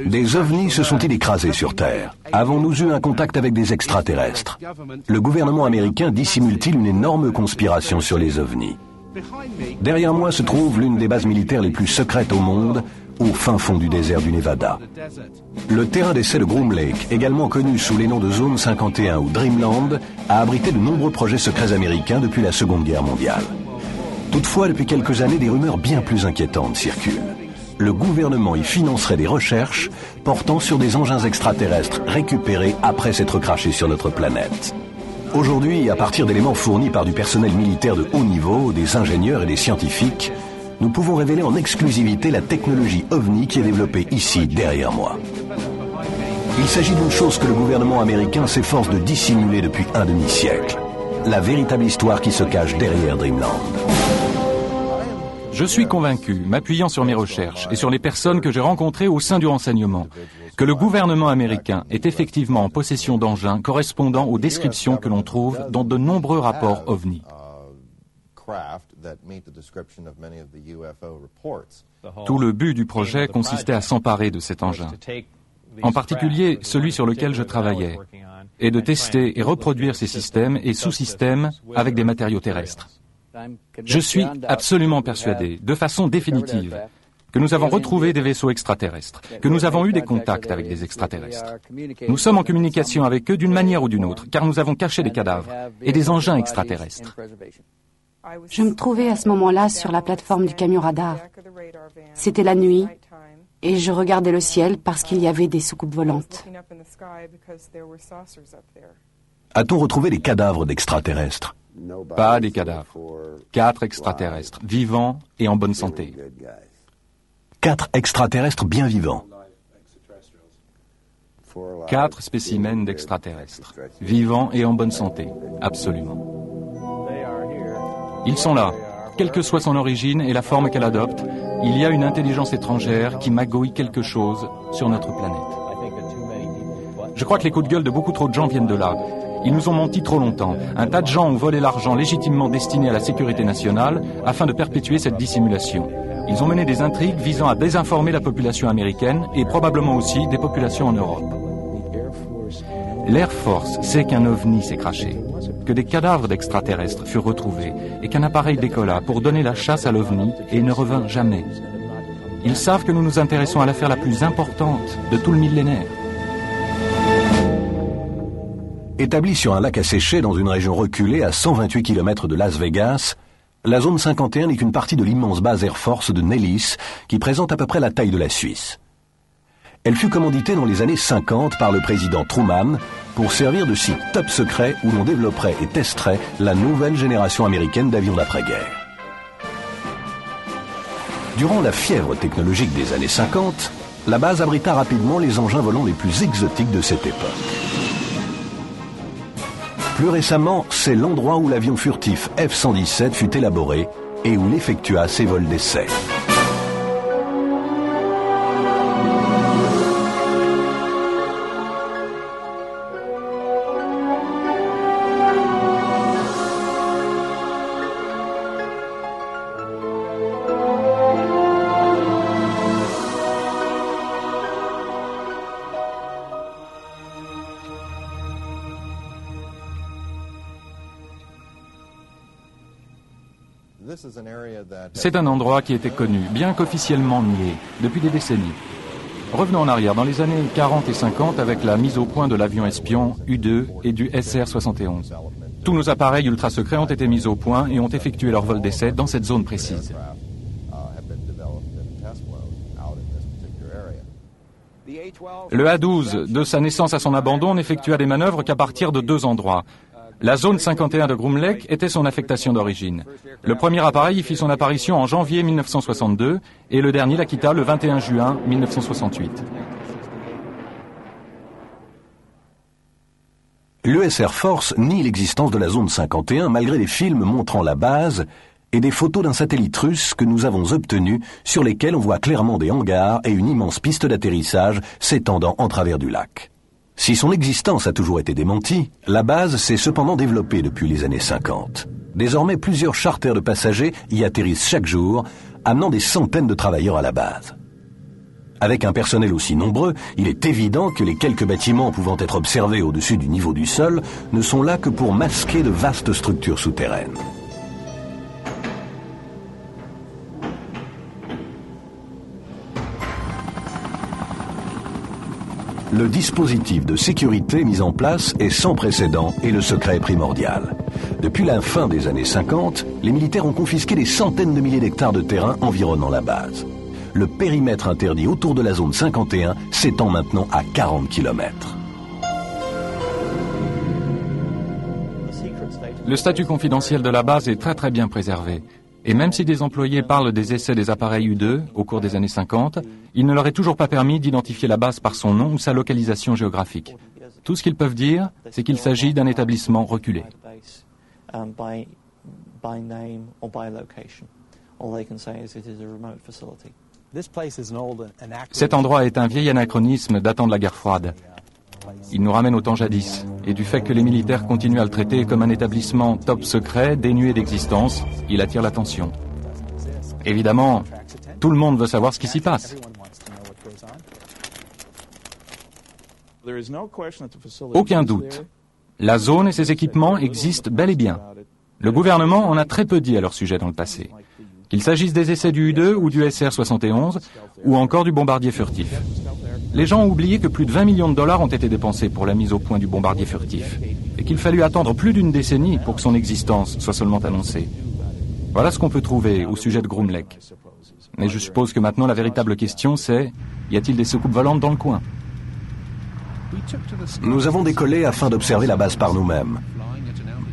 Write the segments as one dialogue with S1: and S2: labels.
S1: Des ovnis se sont-ils écrasés sur Terre? Avons-nous eu un contact avec des extraterrestres? Le gouvernement américain dissimule-t-il une énorme conspiration sur les ovnis? Derrière moi se trouve l'une des bases militaires les plus secrètes au monde, au fin fond du désert du Nevada. Le terrain d'essai de Groom Lake, également connu sous les noms de Zone 51 ou Dreamland, a abrité de nombreux projets secrets américains depuis la Seconde Guerre mondiale. Toutefois, depuis quelques années, des rumeurs bien plus inquiétantes circulent. Le gouvernement y financerait des recherches portant sur des engins extraterrestres récupérés après s'être crashés sur notre planète. Aujourd'hui, à partir d'éléments fournis par du personnel militaire de haut niveau, des ingénieurs et des scientifiques, nous pouvons révéler en exclusivité la technologie OVNI qui est développée ici, derrière moi. Il s'agit d'une chose que le gouvernement américain s'efforce de dissimuler depuis un demi-siècle. La véritable histoire qui se cache derrière Dreamland.
S2: Je suis convaincu, m'appuyant sur mes recherches et sur les personnes que j'ai rencontrées au sein du renseignement, que le gouvernement américain est effectivement en possession d'engins correspondant aux descriptions que l'on trouve dans de nombreux rapports OVNI. Tout le but du projet consistait à s'emparer de cet engin, en particulier celui sur lequel je travaillais, et de tester et reproduire ces systèmes et sous-systèmes avec des matériaux terrestres. Je suis absolument persuadé, de façon définitive, que nous avons retrouvé des vaisseaux extraterrestres, que nous avons eu des contacts avec des extraterrestres. Nous sommes en communication avec eux d'une manière ou d'une autre, car nous avons caché des cadavres et des engins extraterrestres.
S3: Je me trouvais à ce moment-là sur la plateforme du camion radar. C'était la nuit et je regardais le ciel parce qu'il y avait des soucoupes volantes.
S1: A-t-on retrouvé des cadavres d'extraterrestres?
S2: Pas des cadavres. 4 extraterrestres, vivants et en bonne santé.
S1: 4 extraterrestres bien vivants.
S2: 4 spécimens d'extraterrestres, vivants et en bonne santé, absolument. Ils sont là. Quelle que soit son origine et la forme qu'elle adopte, il y a une intelligence étrangère qui magouille quelque chose sur notre planète. Je crois que les coups de gueule de beaucoup trop de gens viennent de là. Ils nous ont menti trop longtemps. Un tas de gens ont volé l'argent légitimement destiné à la sécurité nationale afin de perpétuer cette dissimulation. Ils ont mené des intrigues visant à désinformer la population américaine et probablement aussi des populations en Europe. L'Air Force sait qu'un ovni s'est crashé, que des cadavres d'extraterrestres furent retrouvés et qu'un appareil décolla pour donner la chasse à l'ovni et ne revint jamais. Ils savent que nous nous intéressons à l'affaire la plus importante de tout le millénaire.
S1: Établie sur un lac asséché dans une région reculée à 128 km de Las Vegas, la zone 51 n'est qu'une partie de l'immense base Air Force de Nellis qui présente à peu près la taille de la Suisse. Elle fut commanditée dans les années 50 par le président Truman pour servir de site top secret où l'on développerait et testerait la nouvelle génération américaine d'avions d'après-guerre. Durant la fièvre technologique des années 50, la base abrita rapidement les engins volants les plus exotiques de cette époque. Plus récemment, c'est l'endroit où l'avion furtif F-117 fut élaboré et où il effectua ses vols d'essai.
S2: C'est un endroit qui était connu, bien qu'officiellement nié, depuis des décennies. Revenons en arrière, dans les années 40 et 50, avec la mise au point de l'avion espion U-2 et du SR-71. Tous nos appareils ultra secrets ont été mis au point et ont effectué leur vol d'essai dans cette zone précise. Le A-12, de sa naissance à son abandon, n'effectua des manœuvres qu'à partir de 2 endroits. La zone 51 de Groom Lake était son affectation d'origine. Le premier appareil y fit son apparition en janvier 1962 et le dernier la quitta le 21 juin 1968.
S1: L'US Air Force nie l'existence de la zone 51 malgré les films montrant la base et des photos d'un satellite russe que nous avons obtenu sur lesquels on voit clairement des hangars et une immense piste d'atterrissage s'étendant en travers du lac. Si son existence a toujours été démentie, la base s'est cependant développée depuis les années 50. Désormais, plusieurs charters de passagers y atterrissent chaque jour, amenant des centaines de travailleurs à la base. Avec un personnel aussi nombreux, il est évident que les quelques bâtiments pouvant être observés au-dessus du niveau du sol ne sont là que pour masquer de vastes structures souterraines. Le dispositif de sécurité mis en place est sans précédent et le secret est primordial. Depuis la fin des années 50, les militaires ont confisqué des centaines de milliers d'hectares de terrain environnant la base. Le périmètre interdit autour de la zone 51 s'étend maintenant à 40 km.
S2: Le statut confidentiel de la base est très bien préservé. Et même si des employés parlent des essais des appareils U-2 au cours des années 50, il ne leur est toujours pas permis d'identifier la base par son nom ou sa localisation géographique. Tout ce qu'ils peuvent dire, c'est qu'il s'agit d'un établissement reculé. Cet endroit est un vieil anachronisme datant de la guerre froide. Il nous ramène au temps jadis, et du fait que les militaires continuent à le traiter comme un établissement top secret, dénué d'existence, il attire l'attention. Évidemment, tout le monde veut savoir ce qui s'y passe. Aucun doute. La zone et ses équipements existent bel et bien. Le gouvernement en a très peu dit à leur sujet dans le passé. Qu'il s'agisse des essais du U-2 ou du SR-71, ou encore du bombardier furtif. Les gens ont oublié que plus de 20 millions de dollars ont été dépensés pour la mise au point du bombardier furtif, et qu'il fallut attendre plus d'une décennie pour que son existence soit seulement annoncée. Voilà ce qu'on peut trouver au sujet de Groom Lake. Mais je suppose que maintenant la véritable question c'est, y a-t-il des soucoupes volantes dans le coin?
S1: Nous avons décollé afin d'observer la base par nous-mêmes.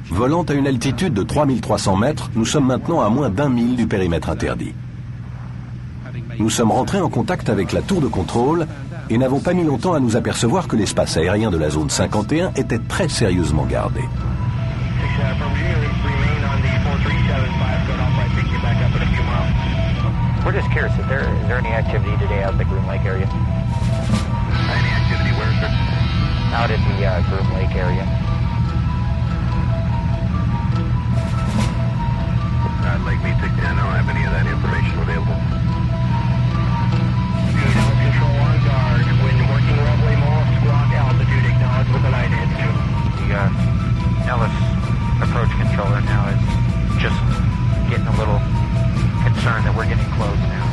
S1: Volant à une altitude de 3300 mètres, nous sommes maintenant à moins d'1 mille du périmètre interdit. Nous sommes rentrés en contact avec la tour de contrôle et n'avons pas mis longtemps à nous apercevoir que l'espace aérien de la zone 51 était très sérieusement gardé.
S4: We're just curious, is there any activity today out at the Groom Lake area? Any activity where, sir? Out at the Groom Lake area. Lake meets 610, I don't have any of that information available. Control on guard. When working roughly more squawk altitude, acknowledge with an identity. The Ellis approach controller now is just getting a little concerned that we're getting close now.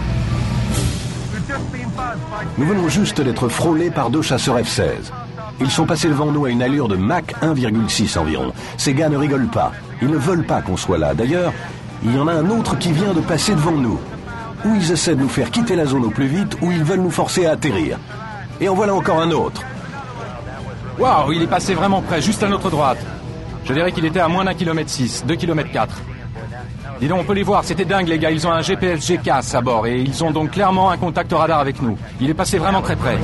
S1: Nous venons juste d'être frôlés par 2 chasseurs F-16. Ils sont passés devant nous à une allure de Mach 1,6 environ. Ces gars ne rigolent pas. Ils ne veulent pas qu'on soit là. D'ailleurs, il y en a un autre qui vient de passer devant nous. Ou ils essaient de nous faire quitter la zone au plus vite, ou ils veulent nous forcer à atterrir. Et en voilà encore un autre.
S2: Waouh, il est passé vraiment près, juste à notre droite. Je dirais qu'il était à moins d'1,6 km, 2,4 km. Dis donc, on peut les voir, c'était dingue les gars, ils ont un GPS GCAS à bord et ils ont donc clairement un contact radar avec nous. Il est passé vraiment très près.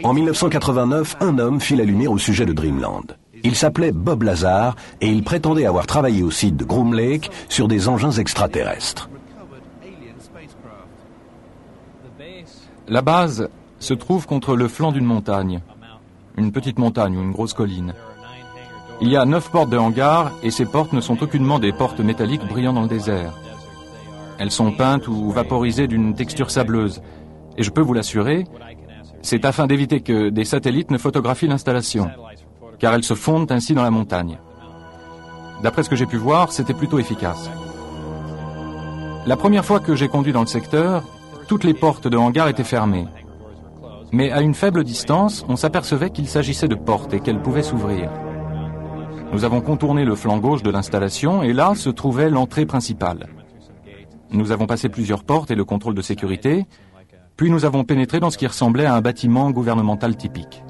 S1: En 1989, un homme fit la lumière au sujet de Dreamland. Il s'appelait Bob Lazar et il prétendait avoir travaillé au site de Groom Lake sur des engins extraterrestres.
S2: La base se trouve contre le flanc d'une montagne. Une petite montagne ou une grosse colline. Il y a 9 portes de hangar et ces portes ne sont aucunement des portes métalliques brillant dans le désert. Elles sont peintes ou vaporisées d'une texture sableuse. Et je peux vous l'assurer, c'est afin d'éviter que des satellites ne photographient l'installation, car elles se fondent ainsi dans la montagne. D'après ce que j'ai pu voir, c'était plutôt efficace. La première fois que j'ai conduit dans le secteur, toutes les portes de hangar étaient fermées. Mais à une faible distance, on s'apercevait qu'il s'agissait de portes et qu'elles pouvaient s'ouvrir. Nous avons contourné le flanc gauche de l'installation et là se trouvait l'entrée principale. Nous avons passé plusieurs portes et le contrôle de sécurité, puis nous avons pénétré dans ce qui ressemblait à un bâtiment gouvernemental typique.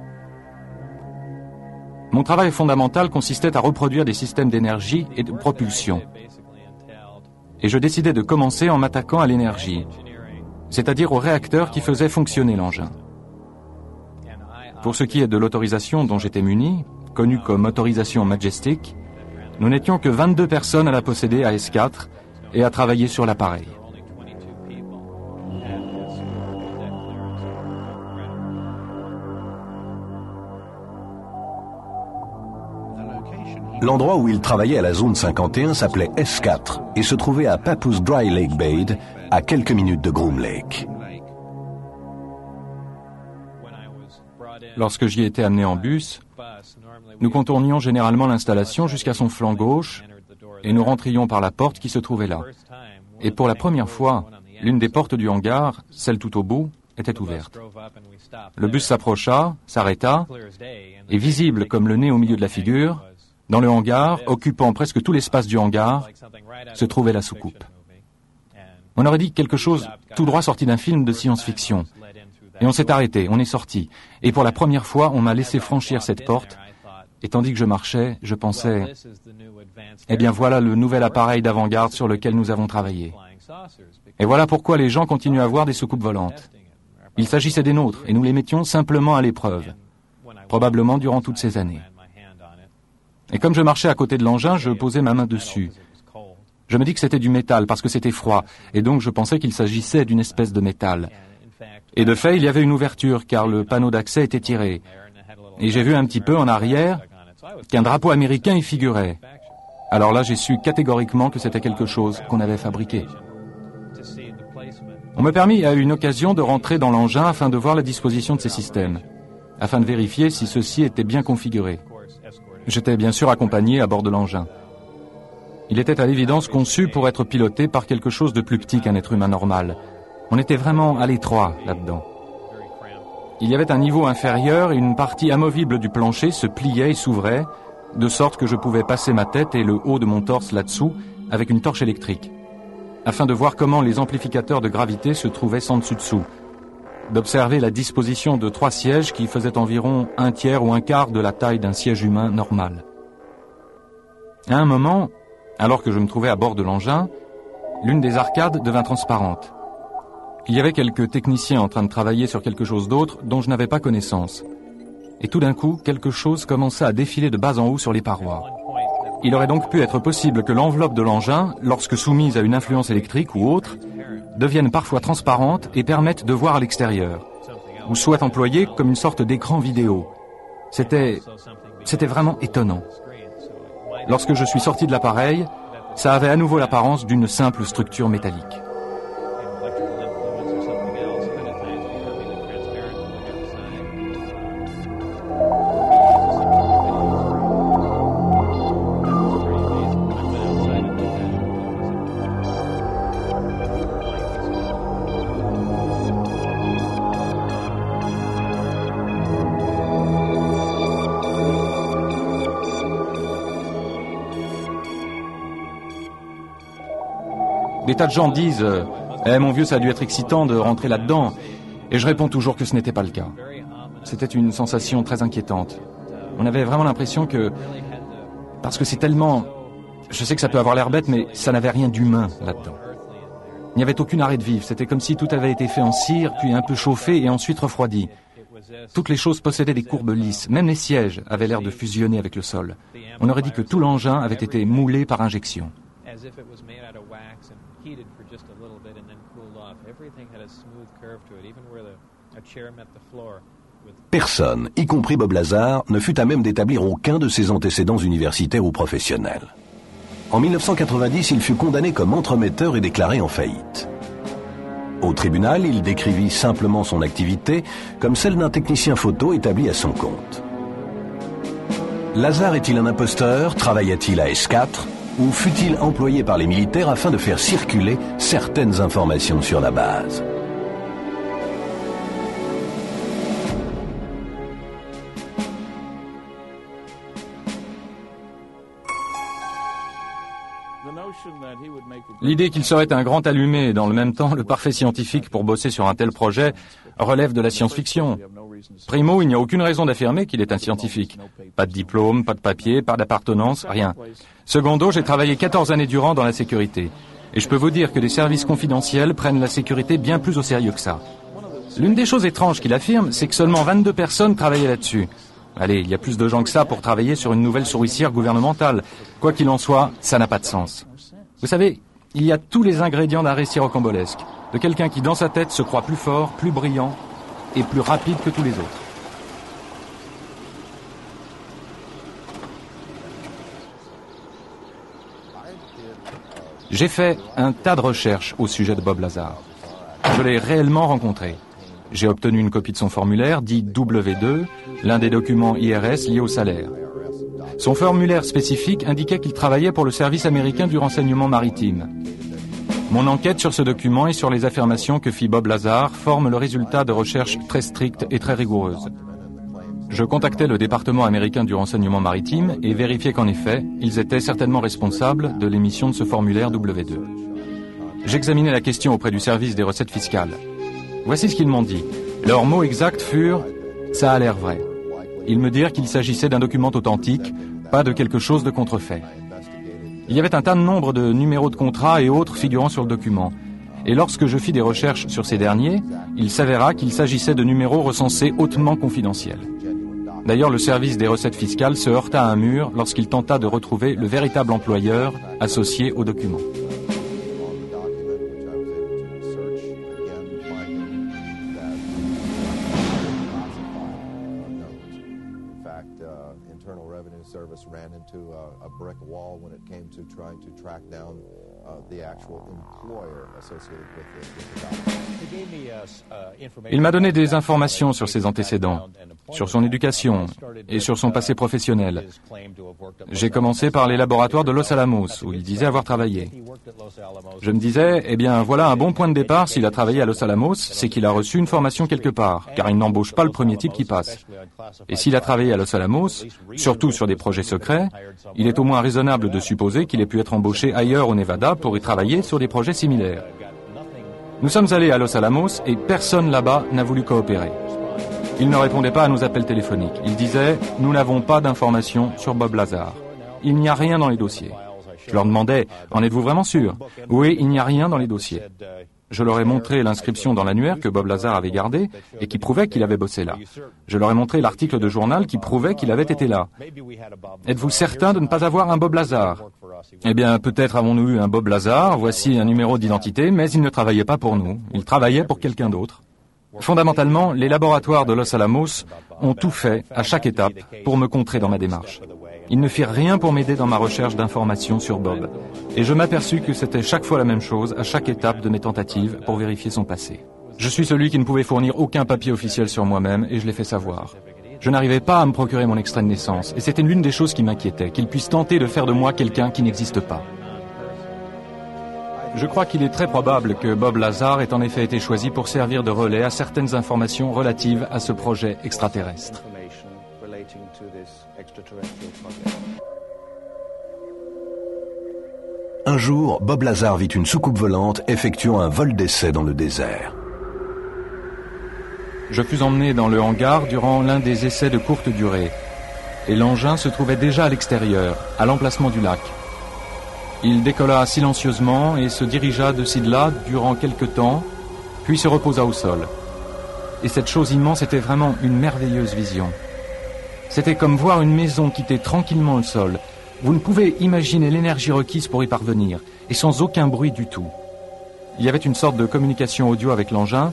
S2: Mon travail fondamental consistait à reproduire des systèmes d'énergie et de propulsion. Et je décidai de commencer en m'attaquant à l'énergie, c'est-à-dire au réacteur qui faisait fonctionner l'engin. Pour ce qui est de l'autorisation dont j'étais muni, connue comme autorisation Majestic, nous n'étions que 22 personnes à la posséder à S4 et à travailler sur l'appareil.
S1: L'endroit où il travaillait à la zone 51 s'appelait S4 et se trouvait à Papoose Dry Lake Bay, à quelques minutes de Groom Lake.
S2: Lorsque j'y étais amené en bus, nous contournions généralement l'installation jusqu'à son flanc gauche et nous rentrions par la porte qui se trouvait là. Et pour la première fois, l'une des portes du hangar, celle tout au bout, était ouverte. Le bus s'approcha, s'arrêta, et visible comme le nez au milieu de la figure, dans le hangar, occupant presque tout l'espace du hangar, se trouvait la soucoupe. On aurait dit quelque chose tout droit sorti d'un film de science-fiction. Et on s'est arrêté, on est sorti. Et pour la première fois, on m'a laissé franchir cette porte. Et tandis que je marchais, je pensais, eh bien voilà le nouvel appareil d'avant-garde sur lequel nous avons travaillé. Et voilà pourquoi les gens continuent à voir des soucoupes volantes. Il s'agissait des nôtres, et nous les mettions simplement à l'épreuve, probablement durant toutes ces années. Et comme je marchais à côté de l'engin, je posais ma main dessus. Je me dis que c'était du métal parce que c'était froid, et donc je pensais qu'il s'agissait d'une espèce de métal. Et de fait, il y avait une ouverture, car le panneau d'accès était tiré. Et j'ai vu un petit peu en arrière qu'un drapeau américain y figurait. Alors là, j'ai su catégoriquement que c'était quelque chose qu'on avait fabriqué. On me permit à une occasion de rentrer dans l'engin afin de voir la disposition de ces systèmes, afin de vérifier si ceux-ci étaient bien configurés. J'étais bien sûr accompagné à bord de l'engin. Il était à l'évidence conçu pour être piloté par quelque chose de plus petit qu'un être humain normal. On était vraiment à l'étroit là-dedans. Il y avait un niveau inférieur et une partie amovible du plancher se pliait et s'ouvrait, de sorte que je pouvais passer ma tête et le haut de mon torse là-dessous avec une torche électrique, afin de voir comment les amplificateurs de gravité se trouvaient sans dessus-dessous, d'observer la disposition de 3 sièges qui faisaient environ 1/3 ou 1/4 de la taille d'un siège humain normal. À un moment, alors que je me trouvais à bord de l'engin, l'une des arcades devint transparente. Il y avait quelques techniciens en train de travailler sur quelque chose d'autre dont je n'avais pas connaissance. Et tout d'un coup, quelque chose commença à défiler de bas en haut sur les parois. Il aurait donc pu être possible que l'enveloppe de l'engin, lorsque soumise à une influence électrique ou autre, devienne parfois transparente et permette de voir à l'extérieur, ou soit employée comme une sorte d'écran vidéo. C'était vraiment étonnant. Lorsque je suis sorti de l'appareil, ça avait à nouveau l'apparence d'une simple structure métallique. Des tas de gens disent « Eh mon vieux, ça a dû être excitant de rentrer là-dedans », et je réponds toujours que ce n'était pas le cas. C'était une sensation très inquiétante. On avait vraiment l'impression que... Parce que c'est tellement... Je sais que ça peut avoir l'air bête, mais ça n'avait rien d'humain là-dedans. Il n'y avait aucune arrêt de vivre. C'était comme si tout avait été fait en cire, puis un peu chauffé et ensuite refroidi. Toutes les choses possédaient des courbes lisses. Même les sièges avaient l'air de fusionner avec le sol. On aurait dit que tout l'engin avait été moulé par injection.
S1: Personne, y compris Bob Lazar, ne fut à même d'établir aucun de ses antécédents universitaires ou professionnels. En 1990, il fut condamné comme entremetteur et déclaré en faillite. Au tribunal, il décrivit simplement son activité comme celle d'un technicien photo établi à son compte. Lazar est-il un imposteur? Travailla-t-il à S4? Ou fut-il employé par les militaires afin de faire circuler certaines informations sur la base?
S2: L'idée qu'il serait un grand allumé et dans le même temps le parfait scientifique pour bosser sur un tel projet relève de la science-fiction. Primo, il n'y a aucune raison d'affirmer qu'il est un scientifique. Pas de diplôme, pas de papier, pas d'appartenance, rien. Secondo, j'ai travaillé 14 années durant dans la sécurité. Et je peux vous dire que les services confidentiels prennent la sécurité bien plus au sérieux que ça. L'une des choses étranges qu'il affirme, c'est que seulement 22 personnes travaillaient là-dessus. Allez, il y a plus de gens que ça pour travailler sur une nouvelle souricière gouvernementale. Quoi qu'il en soit, ça n'a pas de sens. Vous savez, il y a tous les ingrédients d'un récit rocambolesque, de quelqu'un qui dans sa tête se croit plus fort, plus brillant et plus rapide que tous les autres. J'ai fait un tas de recherches au sujet de Bob Lazar. Je l'ai réellement rencontré. J'ai obtenu une copie de son formulaire, dit W2, l'un des documents IRS liés au salaire. Son formulaire spécifique indiquait qu'il travaillait pour le service américain du renseignement maritime. Mon enquête sur ce document et sur les affirmations que fit Bob Lazar forme le résultat de recherches très strictes et très rigoureuses. Je contactai le département américain du renseignement maritime et vérifiai qu'en effet, ils étaient certainement responsables de l'émission de ce formulaire W2. J'examinai la question auprès du service des recettes fiscales. Voici ce qu'ils m'ont dit. Leurs mots exacts furent « ça a l'air vrai ». Ils me dirent qu'il s'agissait d'un document authentique, pas de quelque chose de contrefait. Il y avait un tas de nombre de numéros de contrat et autres figurant sur le document. Et lorsque je fis des recherches sur ces derniers, il s'avéra qu'il s'agissait de numéros recensés hautement confidentiels. D'ailleurs, le service des recettes fiscales se heurta à un mur lorsqu'il tenta de retrouver le véritable employeur associé au document. Il m'a donné des informations sur ses antécédents, sur son éducation et sur son passé professionnel. J'ai commencé par les laboratoires de Los Alamos, où il disait avoir travaillé. Je me disais, eh bien voilà un bon point de départ, s'il a travaillé à Los Alamos, c'est qu'il a reçu une formation quelque part, car il n'embauche pas le premier type qui passe. Et s'il a travaillé à Los Alamos, surtout sur des projets secrets, il est au moins raisonnable de supposer qu'il ait pu être embauché ailleurs au Nevada pour y travailler sur des projets similaires. Nous sommes allés à Los Alamos et personne là-bas n'a voulu coopérer. Ils ne répondaient pas à nos appels téléphoniques. Ils disaient « Nous n'avons pas d'informations sur Bob Lazar. Il n'y a rien dans les dossiers. » Je leur demandais « En êtes-vous vraiment sûr ?»« Oui, il n'y a rien dans les dossiers. » Je leur ai montré l'inscription dans l'annuaire que Bob Lazar avait gardée et qui prouvait qu'il avait bossé là. Je leur ai montré l'article de journal qui prouvait qu'il avait été là. « Êtes-vous certain de ne pas avoir un Bob Lazar ?»« Eh bien, peut-être avons-nous eu un Bob Lazar, voici un numéro d'identité, mais il ne travaillait pas pour nous. Il travaillait pour quelqu'un d'autre. » Fondamentalement, les laboratoires de Los Alamos ont tout fait, à chaque étape, pour me contrer dans ma démarche. Ils ne firent rien pour m'aider dans ma recherche d'informations sur Bob. Et je m'aperçus que c'était chaque fois la même chose, à chaque étape de mes tentatives pour vérifier son passé. Je suis celui qui ne pouvait fournir aucun papier officiel sur moi-même, et je l'ai fait savoir. Je n'arrivais pas à me procurer mon extrait de naissance, et c'était l'une des choses qui m'inquiétait, qu'ils puissent tenter de faire de moi quelqu'un qui n'existe pas. Je crois qu'il est très probable que Bob Lazar ait en effet été choisi pour servir de relais à certaines informations relatives à ce projet extraterrestre.
S1: Un jour, Bob Lazar vit une soucoupe volante effectuant un vol d'essai dans le désert.
S2: Je fus emmené dans le hangar durant l'un des essais de courte durée, et l'engin se trouvait déjà à l'extérieur, à l'emplacement du lac. Il décolla silencieusement et se dirigea de ci de là durant quelque temps, puis se reposa au sol. Et cette chose immense était vraiment une merveilleuse vision. C'était comme voir une maison quitter tranquillement le sol. Vous ne pouvez imaginer l'énergie requise pour y parvenir, et sans aucun bruit du tout. Il y avait une sorte de communication audio avec l'engin,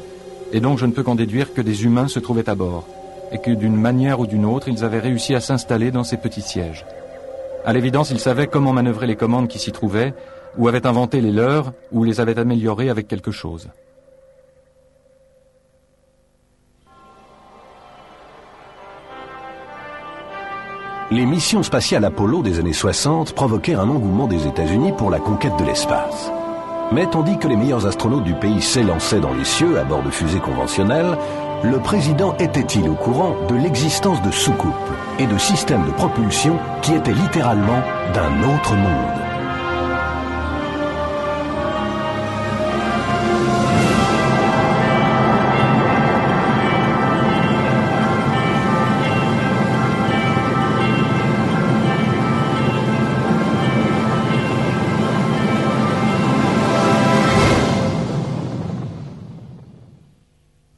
S2: et donc je ne peux qu'en déduire que des humains se trouvaient à bord, et que d'une manière ou d'une autre, ils avaient réussi à s'installer dans ces petits sièges. À l'évidence, ils savaient comment manœuvrer les commandes qui s'y trouvaient, ou avaient inventé les leurs, ou les avaient améliorées avec quelque chose.
S1: Les missions spatiales Apollo des années 60 provoquèrent un engouement des États-Unis pour la conquête de l'espace. Mais tandis que les meilleurs astronautes du pays s'élançaient dans les cieux à bord de fusées conventionnelles, le président était-il au courant de l'existence de soucoupes et de systèmes de propulsion qui étaient littéralement d'un autre monde?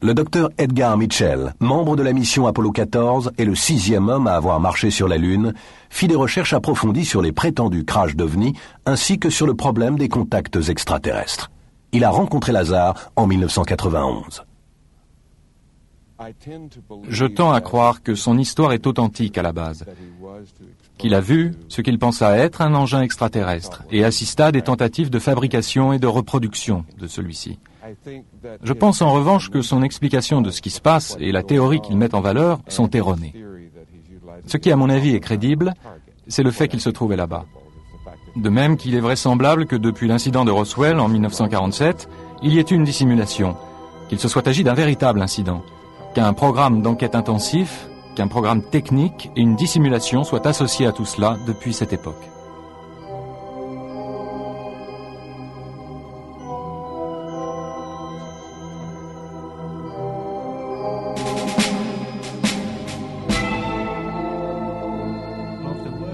S1: Le docteur Edgar Mitchell, membre de la mission Apollo 14 et le 6e homme à avoir marché sur la Lune, fit des recherches approfondies sur les prétendus crashs d'OVNI ainsi que sur le problème des contacts extraterrestres. Il a rencontré Lazar en 1991.
S2: Je tends à croire que son histoire est authentique à la base, qu'il a vu ce qu'il pensa être un engin extraterrestre et assista à des tentatives de fabrication et de reproduction de celui-ci. Je pense en revanche que son explication de ce qui se passe et la théorie qu'il met en valeur sont erronées. Ce qui, à mon avis, est crédible, c'est le fait qu'il se trouvait là-bas. De même qu'il est vraisemblable que depuis l'incident de Roswell en 1947, il y ait eu une dissimulation, qu'il se soit agi d'un véritable incident, qu'un programme d'enquête intensif, qu'un programme technique et une dissimulation soient associés à tout cela depuis cette époque.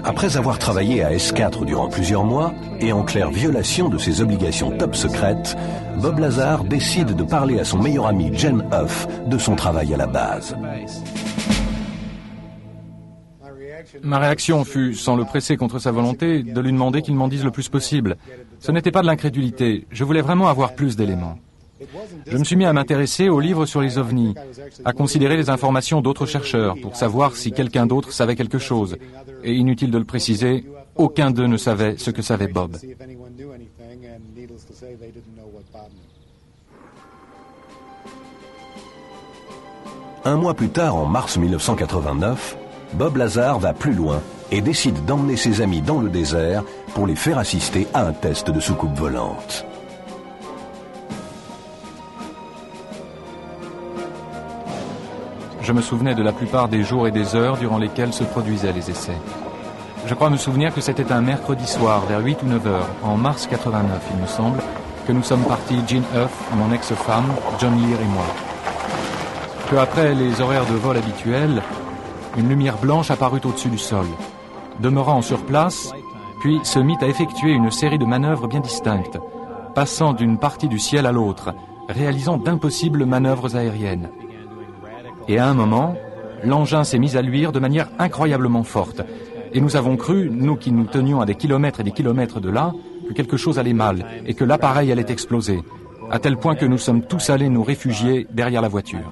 S1: Après avoir travaillé à S4 durant plusieurs mois, et en claire violation de ses obligations top secrètes, Bob Lazar décide de parler à son meilleur ami Gene Huff de son travail à la base.
S2: Ma réaction fut, sans le presser contre sa volonté, de lui demander qu'il m'en dise le plus possible. Ce n'était pas de l'incrédulité, je voulais vraiment avoir plus d'éléments. Je me suis mis à m'intéresser aux livres sur les ovnis, à considérer les informations d'autres chercheurs pour savoir si quelqu'un d'autre savait quelque chose. Et inutile de le préciser, aucun d'eux ne savait ce que savait Bob.
S1: Un mois plus tard, en mars 1989, Bob Lazar va plus loin et décide d'emmener ses amis dans le désert pour les faire assister à un test de soucoupe volante.
S2: Je me souvenais de la plupart des jours et des heures durant lesquels se produisaient les essais. Je crois me souvenir que c'était un mercredi soir, vers 8 ou 9 heures, en mars 89, il me semble, que nous sommes partis, Gene Huff, mon ex-femme, John Lear et moi. Peu après les horaires de vol habituels, une lumière blanche apparut au-dessus du sol. Demeurant sur place, puis se mit à effectuer une série de manœuvres bien distinctes, passant d'une partie du ciel à l'autre, réalisant d'impossibles manœuvres aériennes. Et à un moment, l'engin s'est mis à luire de manière incroyablement forte. Et nous avons cru, nous qui nous tenions à des kilomètres et des kilomètres de là, que quelque chose allait mal et que l'appareil allait exploser, à tel point que nous sommes tous allés nous réfugier derrière la voiture.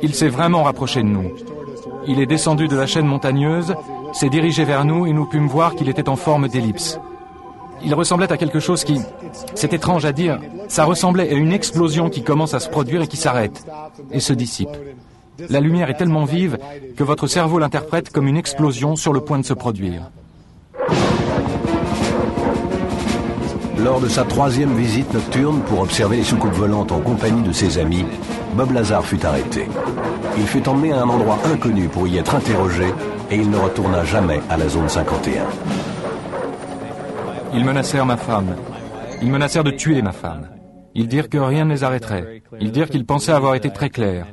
S2: Il s'est vraiment rapproché de nous. Il est descendu de la chaîne montagneuse, s'est dirigé vers nous et nous pûmes voir qu'il était en forme d'ellipse. Il ressemblait à quelque chose qui... C'est étrange à dire, ça ressemblait à une explosion qui commence à se produire et qui s'arrête, et se dissipe. La lumière est tellement vive que votre cerveau l'interprète comme une explosion sur le point de se produire.
S1: Lors de sa troisième visite nocturne pour observer les soucoupes volantes en compagnie de ses amis, Bob Lazar fut arrêté. Il fut emmené à un endroit inconnu pour y être interrogé et il ne retourna jamais à la zone 51.
S2: Ils menacèrent ma femme. Ils menacèrent de tuer ma femme. Ils dirent que rien ne les arrêterait. Ils dirent qu'ils pensaient avoir été très clairs.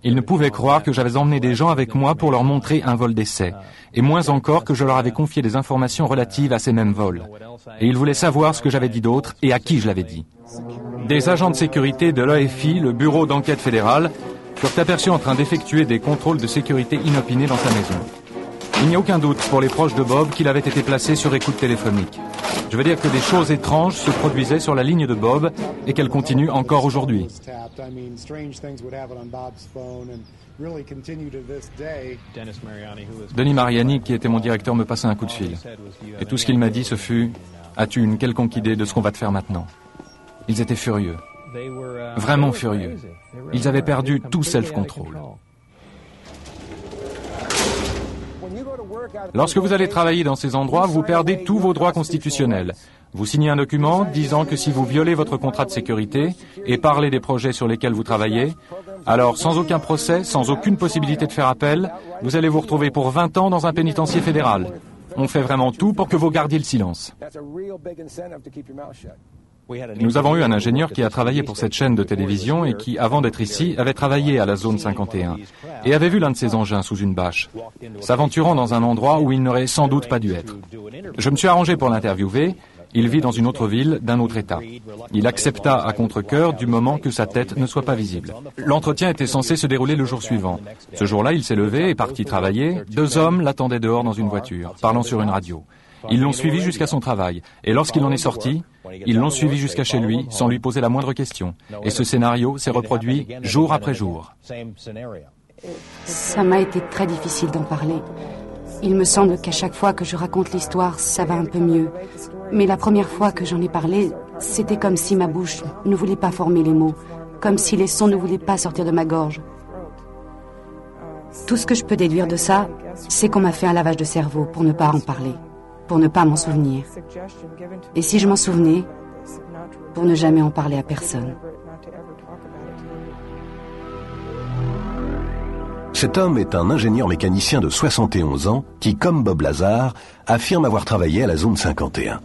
S2: Ils ne pouvaient croire que j'avais emmené des gens avec moi pour leur montrer un vol d'essai, et moins encore que je leur avais confié des informations relatives à ces mêmes vols. Et ils voulaient savoir ce que j'avais dit d'autre et à qui je l'avais dit. Des agents de sécurité de l'AFI, le Bureau d'enquête fédérale, furent aperçus en train d'effectuer des contrôles de sécurité inopinés dans sa maison. Il n'y a aucun doute pour les proches de Bob qu'il avait été placé sur écoute téléphonique. Je veux dire que des choses étranges se produisaient sur la ligne de Bob et qu'elles continuent encore aujourd'hui. Denis Mariani, qui était mon directeur, me passa un coup de fil. Et tout ce qu'il m'a dit, ce fut « As-tu une quelconque idée de ce qu'on va te faire maintenant ?» Ils étaient furieux. Vraiment furieux. Ils avaient perdu tout self-control. Lorsque vous allez travailler dans ces endroits, vous perdez tous vos droits constitutionnels. Vous signez un document disant que si vous violez votre contrat de sécurité et parlez des projets sur lesquels vous travaillez, alors sans aucun procès, sans aucune possibilité de faire appel, vous allez vous retrouver pour 20 ans dans un pénitencier fédéral. On fait vraiment tout pour que vous gardiez le silence. Nous avons eu un ingénieur qui a travaillé pour cette chaîne de télévision et qui, avant d'être ici, avait travaillé à la zone 51 et avait vu l'un de ces engins sous une bâche, s'aventurant dans un endroit où il n'aurait sans doute pas dû être. Je me suis arrangé pour l'interviewer. Il vit dans une autre ville, d'un autre État. Il accepta à contre-cœur du moment que sa tête ne soit pas visible. L'entretien était censé se dérouler le jour suivant. Ce jour-là, il s'est levé et parti travailler. 2 hommes l'attendaient dehors dans une voiture, parlant sur une radio. Ils l'ont suivi jusqu'à son travail. Et lorsqu'il en est sorti, ils l'ont suivi jusqu'à chez lui sans lui poser la moindre question. Et ce scénario s'est reproduit jour après jour.
S3: Ça m'a été très difficile d'en parler. Il me semble qu'à chaque fois que je raconte l'histoire, ça va un peu mieux. Mais la première fois que j'en ai parlé, c'était comme si ma bouche ne voulait pas former les mots, comme si les sons ne voulaient pas sortir de ma gorge. Tout ce que je peux déduire de ça, c'est qu'on m'a fait un lavage de cerveau pour ne pas en parler, pour ne pas m'en souvenir. Et si je m'en souvenais, pour ne jamais en parler à personne.
S1: Cet homme est un ingénieur mécanicien de 71 ans qui, comme Bob Lazar, affirme avoir travaillé à la zone 51.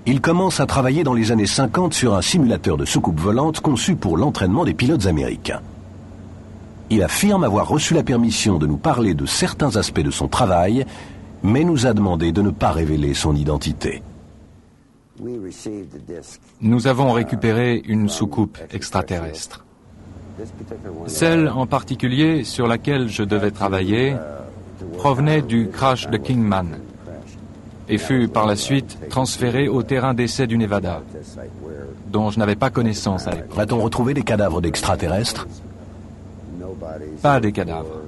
S1: Il commence à travailler dans les années 50 sur un simulateur de soucoupe volante conçu pour l'entraînement des pilotes américains. Il affirme avoir reçu la permission de nous parler de certains aspects de son travail, mais nous a demandé de ne pas révéler son identité.
S2: Nous avons récupéré une soucoupe extraterrestre. Celle en particulier sur laquelle je devais travailler provenait du crash de Kingman et fut par la suite transférée au terrain d'essai du Nevada, dont je n'avais pas connaissance à l'époque.
S1: A-t-on retrouvé des cadavres d'extraterrestres?
S2: Pas des cadavres.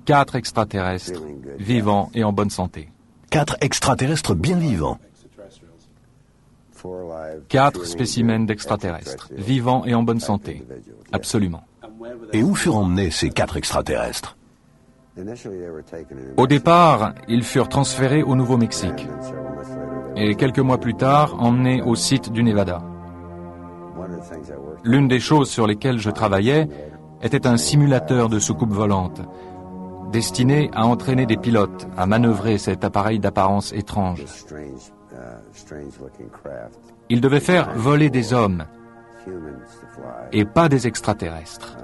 S2: 4 extraterrestres, vivants et en bonne santé.
S1: 4 extraterrestres bien vivants.
S2: 4 spécimens d'extraterrestres, vivants et en bonne santé. Absolument.
S1: Et où furent emmenés ces 4 extraterrestres?
S2: Au départ, ils furent transférés au Nouveau-Mexique. Et quelques mois plus tard, emmenés au site du Nevada. L'une des choses sur lesquelles je travaillais était un simulateur de soucoupe volante, destiné à entraîner des pilotes à manœuvrer cet appareil d'apparence étrange. Il devait faire voler des hommes et pas des extraterrestres.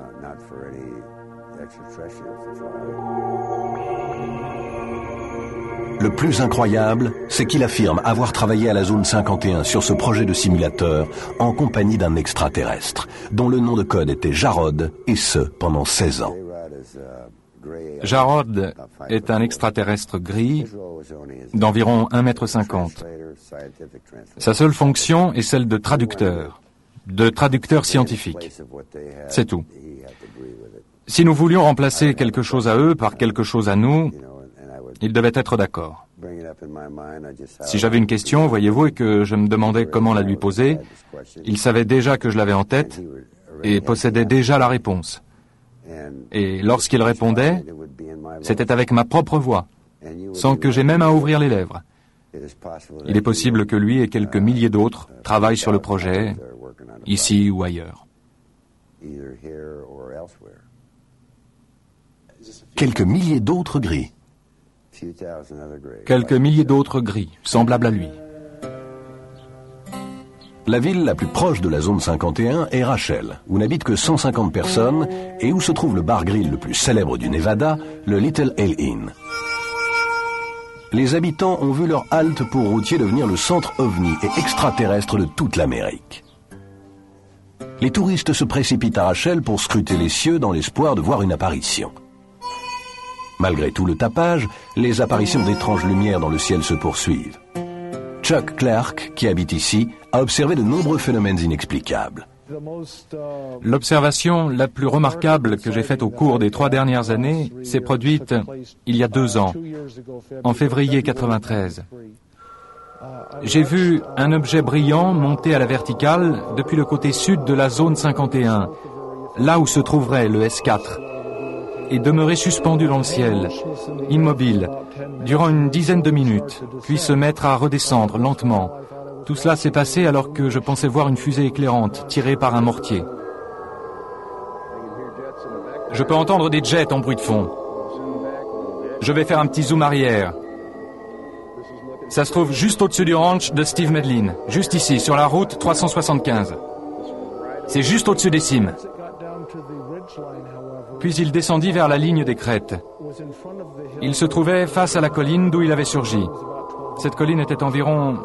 S1: Le plus incroyable, c'est qu'il affirme avoir travaillé à la zone 51 sur ce projet de simulateur en compagnie d'un extraterrestre, dont le nom de code était Jarod, et ce, pendant 16 ans.
S2: Jarod est un extraterrestre gris d'environ 1,50 m. Sa seule fonction est celle de traducteur scientifique. C'est tout. Si nous voulions remplacer quelque chose à eux par quelque chose à nous, ils devaient être d'accord. Si j'avais une question, voyez-vous, et que je me demandais comment la lui poser, il savait déjà que je l'avais en tête et possédait déjà la réponse. Et lorsqu'il répondait, c'était avec ma propre voix, sans que j'aie même à ouvrir les lèvres. Il est possible que lui et quelques milliers d'autres travaillent sur le projet, ici ou ailleurs.
S1: Quelques milliers d'autres gris.
S2: Quelques milliers d'autres gris, semblables à lui.
S1: La ville la plus proche de la zone 51 est Rachel, où n'habitent que 150 personnes et où se trouve le bar-grill le plus célèbre du Nevada, le Little Ale Inn. Les habitants ont vu leur halte pour routier devenir le centre ovni et extraterrestre de toute l'Amérique. Les touristes se précipitent à Rachel pour scruter les cieux dans l'espoir de voir une apparition. Malgré tout le tapage, les apparitions d'étranges lumières dans le ciel se poursuivent. Chuck Clark, qui habite ici, a observé de nombreux phénomènes inexplicables.
S2: L'observation la plus remarquable que j'ai faite au cours des 3 dernières années s'est produite il y a 2 ans, en février 1993. J'ai vu un objet brillant monter à la verticale depuis le côté sud de la zone 51, là où se trouverait le S4, et demeurer suspendu dans le ciel, immobile, durant une dizaine de minutes, puis se mettre à redescendre lentement. Tout cela s'est passé alors que je pensais voir une fusée éclairante tirée par un mortier. Je peux entendre des jets en bruit de fond. Je vais faire un petit zoom arrière. Ça se trouve juste au-dessus du ranch de Steve Medlin, juste ici, sur la route 375. C'est juste au-dessus des cimes. Puis il descendit vers la ligne des crêtes. Il se trouvait face à la colline d'où il avait surgi. Cette colline était environ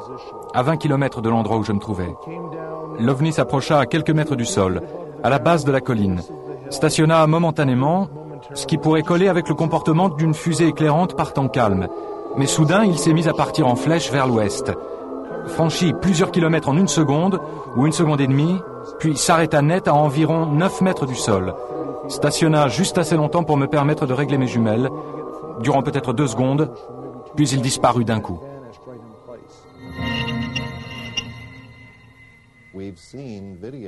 S2: à 20 km de l'endroit où je me trouvais. L'OVNI s'approcha à quelques mètres du sol, à la base de la colline, stationna momentanément, ce qui pourrait coller avec le comportement d'une fusée éclairante par temps calme, Mais soudain, il s'est mis à partir en flèche vers l'ouest, franchit plusieurs kilomètres en 1 seconde, ou 1 seconde et demie, puis s'arrêta net à environ 9 mètres du sol. Stationna juste assez longtemps pour me permettre de régler mes jumelles, durant peut-être 2 secondes, puis il disparut d'un coup.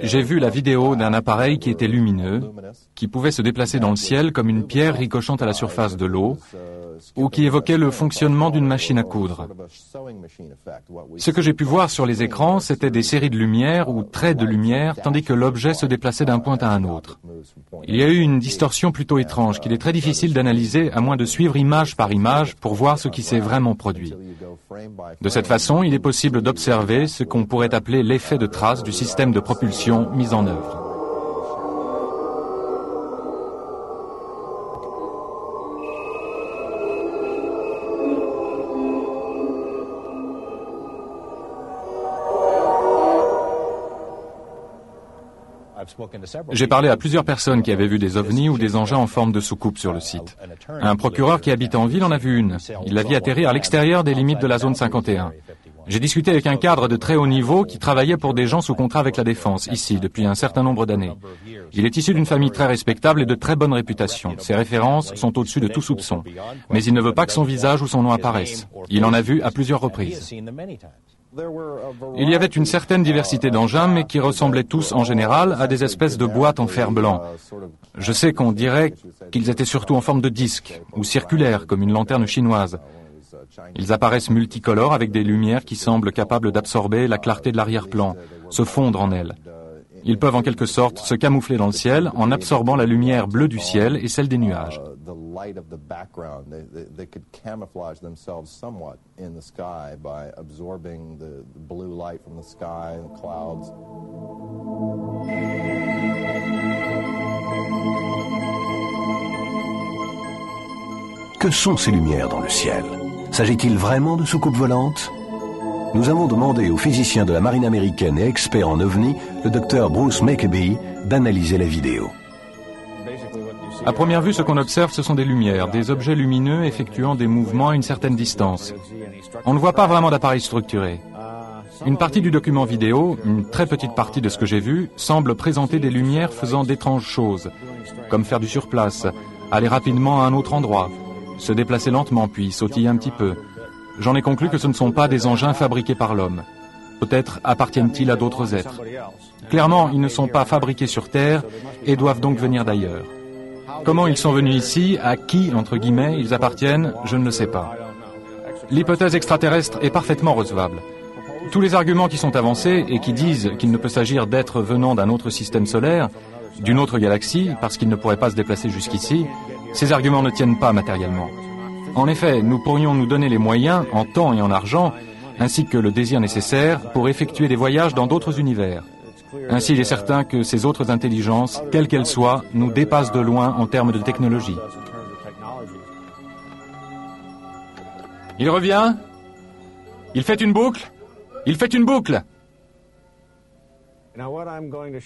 S2: J'ai vu la vidéo d'un appareil qui était lumineux, qui pouvait se déplacer dans le ciel comme une pierre ricochant à la surface de l'eau, ou qui évoquait le fonctionnement d'une machine à coudre. Ce que j'ai pu voir sur les écrans, c'était des séries de lumière ou traits de lumière, tandis que l'objet se déplaçait d'un point à un autre. Il y a eu une distorsion plutôt étrange qu'il est très difficile d'analyser à moins de suivre image par image pour voir ce qui s'est vraiment produit. De cette façon, il est possible d'observer ce qu'on pourrait appeler l'effet de trace du système de propulsion mis en œuvre. J'ai parlé à plusieurs personnes qui avaient vu des ovnis ou des engins en forme de soucoupe sur le site. Un procureur qui habite en ville en a vu une. Il l'a vit atterrir à l'extérieur des limites de la zone 51. J'ai discuté avec un cadre de très haut niveau qui travaillait pour des gens sous contrat avec la Défense, ici, depuis un certain nombre d'années. Il est issu d'une famille très respectable et de très bonne réputation. Ses références sont au-dessus de tout soupçon. Mais il ne veut pas que son visage ou son nom apparaissent. Il en a vu à plusieurs reprises. Il y avait une certaine diversité d'engins, mais qui ressemblaient tous en général à des espèces de boîtes en fer blanc. Je sais qu'on dirait qu'ils étaient surtout en forme de disque, ou circulaires, comme une lanterne chinoise. Ils apparaissent multicolores avec des lumières qui semblent capables d'absorber la clarté de l'arrière-plan, se fondre en elle. Ils peuvent en quelque sorte se camoufler dans le ciel en absorbant la lumière bleue du ciel et celle des nuages.
S1: Que sont ces lumières dans le ciel? S'agit-il vraiment de soucoupes volantes? Nous avons demandé au physicien de la marine américaine et expert en ovnis, le docteur Bruce Maccabee, d'analyser la vidéo.
S2: À première vue, ce qu'on observe, ce sont des lumières, des objets lumineux effectuant des mouvements à une certaine distance. On ne voit pas vraiment d'appareil structuré. Une partie du document vidéo, une très petite partie de ce que j'ai vu, semble présenter des lumières faisant d'étranges choses, comme faire du surplace, aller rapidement à un autre endroit, se déplacer lentement puis sautiller un petit peu. J'en ai conclu que ce ne sont pas des engins fabriqués par l'homme. Peut-être appartiennent-ils à d'autres êtres. Clairement, ils ne sont pas fabriqués sur Terre et doivent donc venir d'ailleurs. Comment ils sont venus ici, à qui, entre guillemets, ils appartiennent, je ne le sais pas. L'hypothèse extraterrestre est parfaitement recevable. Tous les arguments qui sont avancés et qui disent qu'il ne peut s'agir d'êtres venant d'un autre système solaire, d'une autre galaxie, parce qu'ils ne pourraient pas se déplacer jusqu'ici, ces arguments ne tiennent pas matériellement. En effet, nous pourrions nous donner les moyens, en temps et en argent, ainsi que le désir nécessaire pour effectuer des voyages dans d'autres univers. Ainsi, il est certain que ces autres intelligences, quelles qu'elles soient, nous dépassent de loin en termes de technologie. Il revient. Il fait une boucle. Il fait une boucle.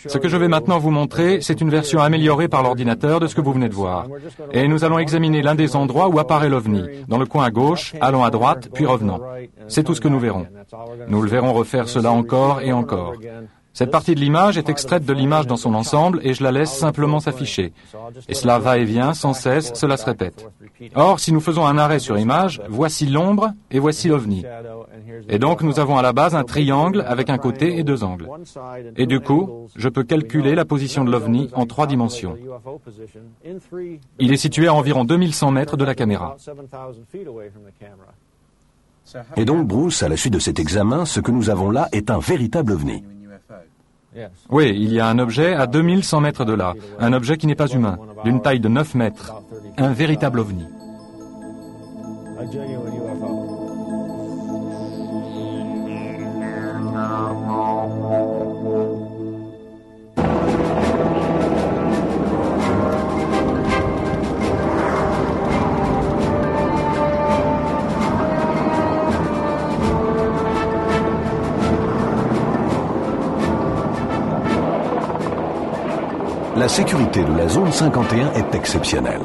S2: Ce que je vais maintenant vous montrer, c'est une version améliorée par l'ordinateur de ce que vous venez de voir. Et nous allons examiner l'un des endroits où apparaît l'OVNI, dans le coin à gauche, allant à droite, puis revenant. C'est tout ce que nous verrons. Nous le verrons refaire cela encore et encore. Cette partie de l'image est extraite de l'image dans son ensemble et je la laisse simplement s'afficher. Et cela va et vient sans cesse, cela se répète. Or, si nous faisons un arrêt sur image, voici l'ombre et voici l'OVNI. Et donc nous avons à la base un triangle avec un côté et 2 angles. Et du coup, je peux calculer la position de l'OVNI en 3 dimensions. Il est situé à environ 2100 mètres de la caméra.
S1: Et donc, Bruce, à la suite de cet examen, ce que nous avons là est un véritable ovni.
S2: Oui, il y a un objet à 2100 mètres de là, un objet qui n'est pas humain, d'une taille de 9 mètres, un véritable ovni.
S1: La sécurité de la zone 51 est exceptionnelle.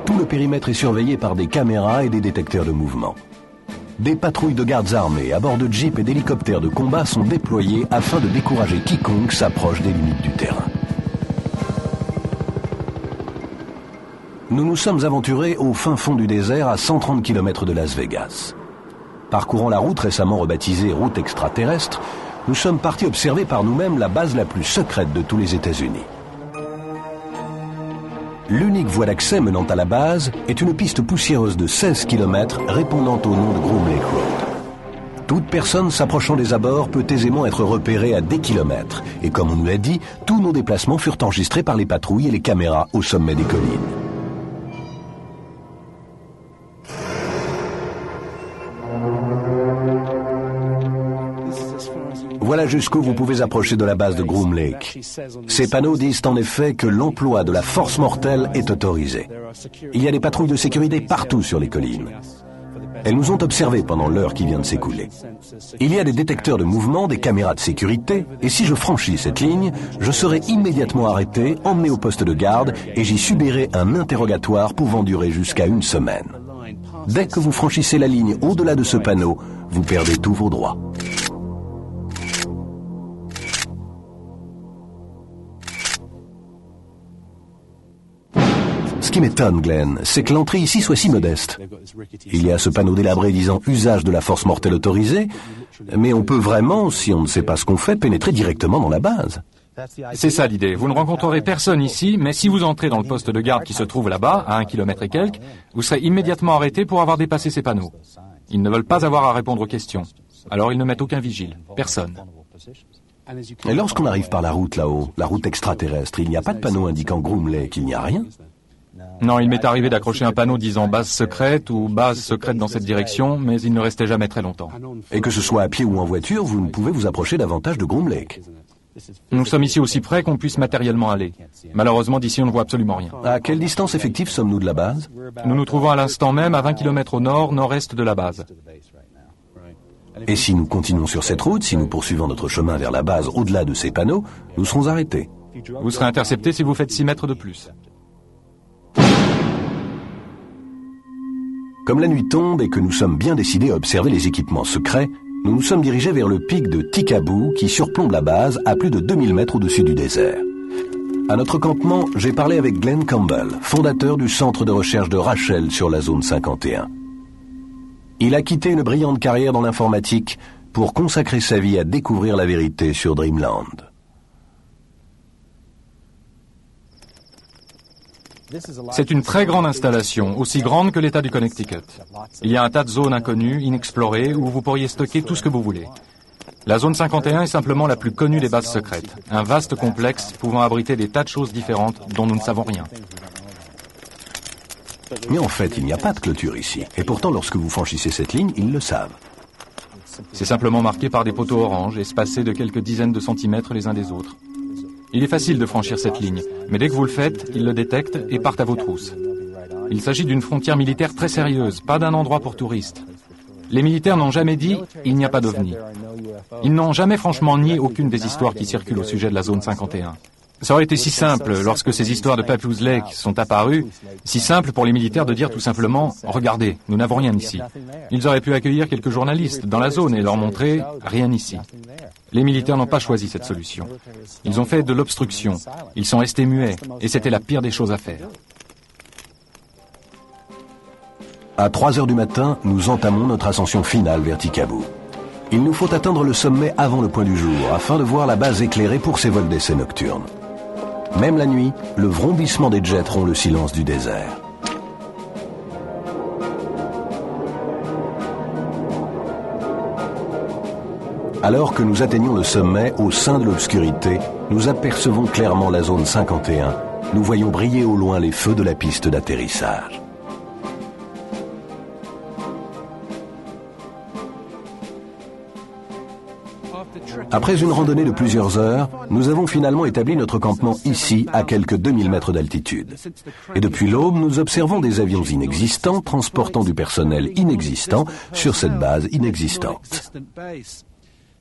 S1: Tout le périmètre est surveillé par des caméras et des détecteurs de mouvement. des patrouilles de gardes armés à bord de jeeps et d'hélicoptères de combat sont déployés afin de décourager quiconque s'approche des limites du terrain. Nous nous sommes aventurés au fin fond du désert à 130 km de Las Vegas. Parcourant la route récemment rebaptisée route extraterrestre, nous sommes partis observer par nous-mêmes la base la plus secrète de tous les États-Unis. L'unique voie d'accès menant à la base est une piste poussiéreuse de 16 km répondant au nom de Groom Lake Road. Toute personne s'approchant des abords peut aisément être repérée à des kilomètres. Et comme on nous l'a dit, tous nos déplacements furent enregistrés par les patrouilles et les caméras au sommet des collines. Voilà jusqu'où vous pouvez approcher de la base de Groom Lake. Ces panneaux disent en effet que l'emploi de la force mortelle est autorisé. Il y a des patrouilles de sécurité partout sur les collines. Elles nous ont observés pendant l'heure qui vient de s'écouler. Il y a des détecteurs de mouvement, des caméras de sécurité, et si je franchis cette ligne, je serai immédiatement arrêté, emmené au poste de garde, et j'y subirai un interrogatoire pouvant durer jusqu'à 1 semaine. Dès que vous franchissez la ligne au-delà de ce panneau, vous perdez tous vos droits. Ce qui m'étonne, Glenn, c'est que l'entrée ici soit si modeste. Il y a ce panneau délabré disant « Usage de la force mortelle autorisée », mais on peut vraiment, si on ne sait pas ce qu'on fait, pénétrer directement dans la base.
S2: C'est ça l'idée. Vous ne rencontrerez personne ici, mais si vous entrez dans le poste de garde qui se trouve là-bas, à 1 kilomètre et quelques, vous serez immédiatement arrêté pour avoir dépassé ces panneaux. Ils ne veulent pas avoir à répondre aux questions. Alors ils ne mettent aucun vigile. Personne.
S1: Et lorsqu'on arrive par la route là-haut, la route extraterrestre, il n'y a pas de panneau indiquant Groom Lake, il n'y a rien?
S2: Non, il m'est arrivé d'accrocher un panneau disant base secrète ou base secrète dans cette direction, mais il ne restait jamais très longtemps.
S1: Et que ce soit à pied ou en voiture, vous ne pouvez vous approcher davantage de Groom Lake.
S2: Nous sommes ici aussi près qu'on puisse matériellement aller. Malheureusement, d'ici, on ne voit absolument rien.
S1: À quelle distance effective sommes-nous de la base?
S2: Nous nous trouvons à l'instant même à 20 km au nord, nord-est de la base.
S1: Et si nous continuons sur cette route, si nous poursuivons notre chemin vers la base au-delà de ces panneaux, nous serons arrêtés.
S2: Vous serez intercepté si vous faites 6 mètres de plus.
S1: Comme la nuit tombe et que nous sommes bien décidés à observer les équipements secrets, nous nous sommes dirigés vers le pic de Tikaboo qui surplombe la base à plus de 2000 mètres au-dessus du désert. À notre campement, j'ai parlé avec Glenn Campbell, fondateur du centre de recherche de Rachel sur la zone 51. Il a quitté une brillante carrière dans l'informatique pour consacrer sa vie à découvrir la vérité sur Dreamland.
S2: C'est une très grande installation, aussi grande que l'État du Connecticut. Il y a un tas de zones inconnues, inexplorées, où vous pourriez stocker tout ce que vous voulez. La zone 51 est simplement la plus connue des bases secrètes, un vaste complexe pouvant abriter des tas de choses différentes dont nous ne savons rien.
S1: Mais en fait, il n'y a pas de clôture ici. Et pourtant, lorsque vous franchissez cette ligne, ils le savent.
S2: C'est simplement marqué par des poteaux oranges, espacés de quelques dizaines de centimètres les uns des autres. Il est facile de franchir cette ligne, mais dès que vous le faites, ils le détectent et partent à vos trousses. Il s'agit d'une frontière militaire très sérieuse, pas d'un endroit pour touristes. Les militaires n'ont jamais dit « il n'y a pas d'OVNI ». Ils n'ont jamais franchement nié aucune des histoires qui circulent au sujet de la zone 51. Ça aurait été si simple, lorsque ces histoires de Papoose Lake sont apparues, si simple pour les militaires de dire tout simplement « Regardez, nous n'avons rien ici ». Ils auraient pu accueillir quelques journalistes dans la zone et leur montrer « Rien ici ». Les militaires n'ont pas choisi cette solution. Ils ont fait de l'obstruction, ils sont restés muets, et c'était la pire des choses à faire.
S1: À 3 heures du matin, nous entamons notre ascension finale vers Tikaboo. Il nous faut atteindre le sommet avant le point du jour, afin de voir la base éclairée pour ses vols d'essai nocturnes. Même la nuit, le vrombissement des jets rompt le silence du désert. Alors que nous atteignons le sommet, au sein de l'obscurité, nous apercevons clairement la zone 51. Nous voyons briller au loin les feux de la piste d'atterrissage. Après une randonnée de plusieurs heures, nous avons finalement établi notre campement ici, à quelques 2000 mètres d'altitude. Et depuis l'aube, nous observons des avions inexistants transportant du personnel inexistant sur cette base inexistante.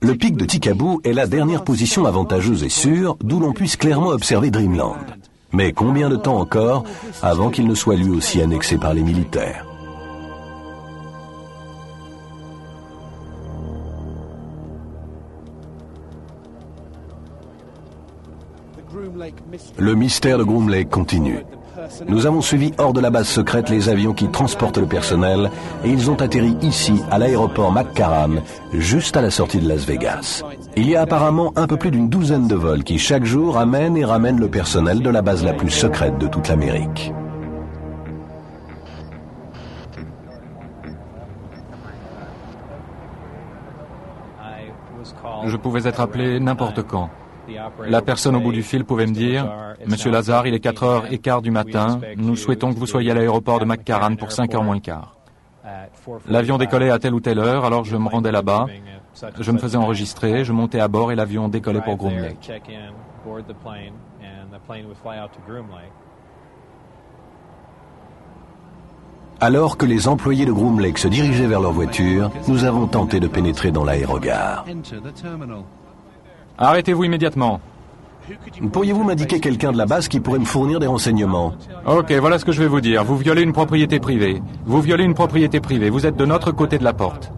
S1: Le pic de Tikaboo est la dernière position avantageuse et sûre d'où l'on puisse clairement observer Dreamland. Mais combien de temps encore avant qu'il ne soit lui aussi annexé par les militaires ? Le mystère de Groom Lake continue. Nous avons suivi hors de la base secrète les avions qui transportent le personnel et ils ont atterri ici, à l'aéroport McCarran, juste à la sortie de Las Vegas. Il y a apparemment un peu plus d'une douzaine de vols qui chaque jour amènent et ramènent le personnel de la base la plus secrète de toute l'Amérique.
S2: Je pouvais être appelé n'importe quand. La personne au bout du fil pouvait me dire « Monsieur Lazar, il est 4h15 du matin, nous souhaitons que vous soyez à l'aéroport de McCarran pour 5h moins le quart. » L'avion décollait à telle ou telle heure, alors je me rendais là-bas, je me faisais enregistrer, je montais à bord et l'avion décollait pour Groom Lake.
S1: Alors que les employés de Groom Lake se dirigeaient vers leur voiture, nous avons tenté de pénétrer dans l'aérogare.
S2: Arrêtez-vous immédiatement.
S1: Pourriez-vous m'indiquer quelqu'un de la base qui pourrait me fournir des renseignements?
S2: Ok, voilà ce que je vais vous dire. Vous violez une propriété privée. Vous violez une propriété privée. Vous êtes de notre côté de la porte.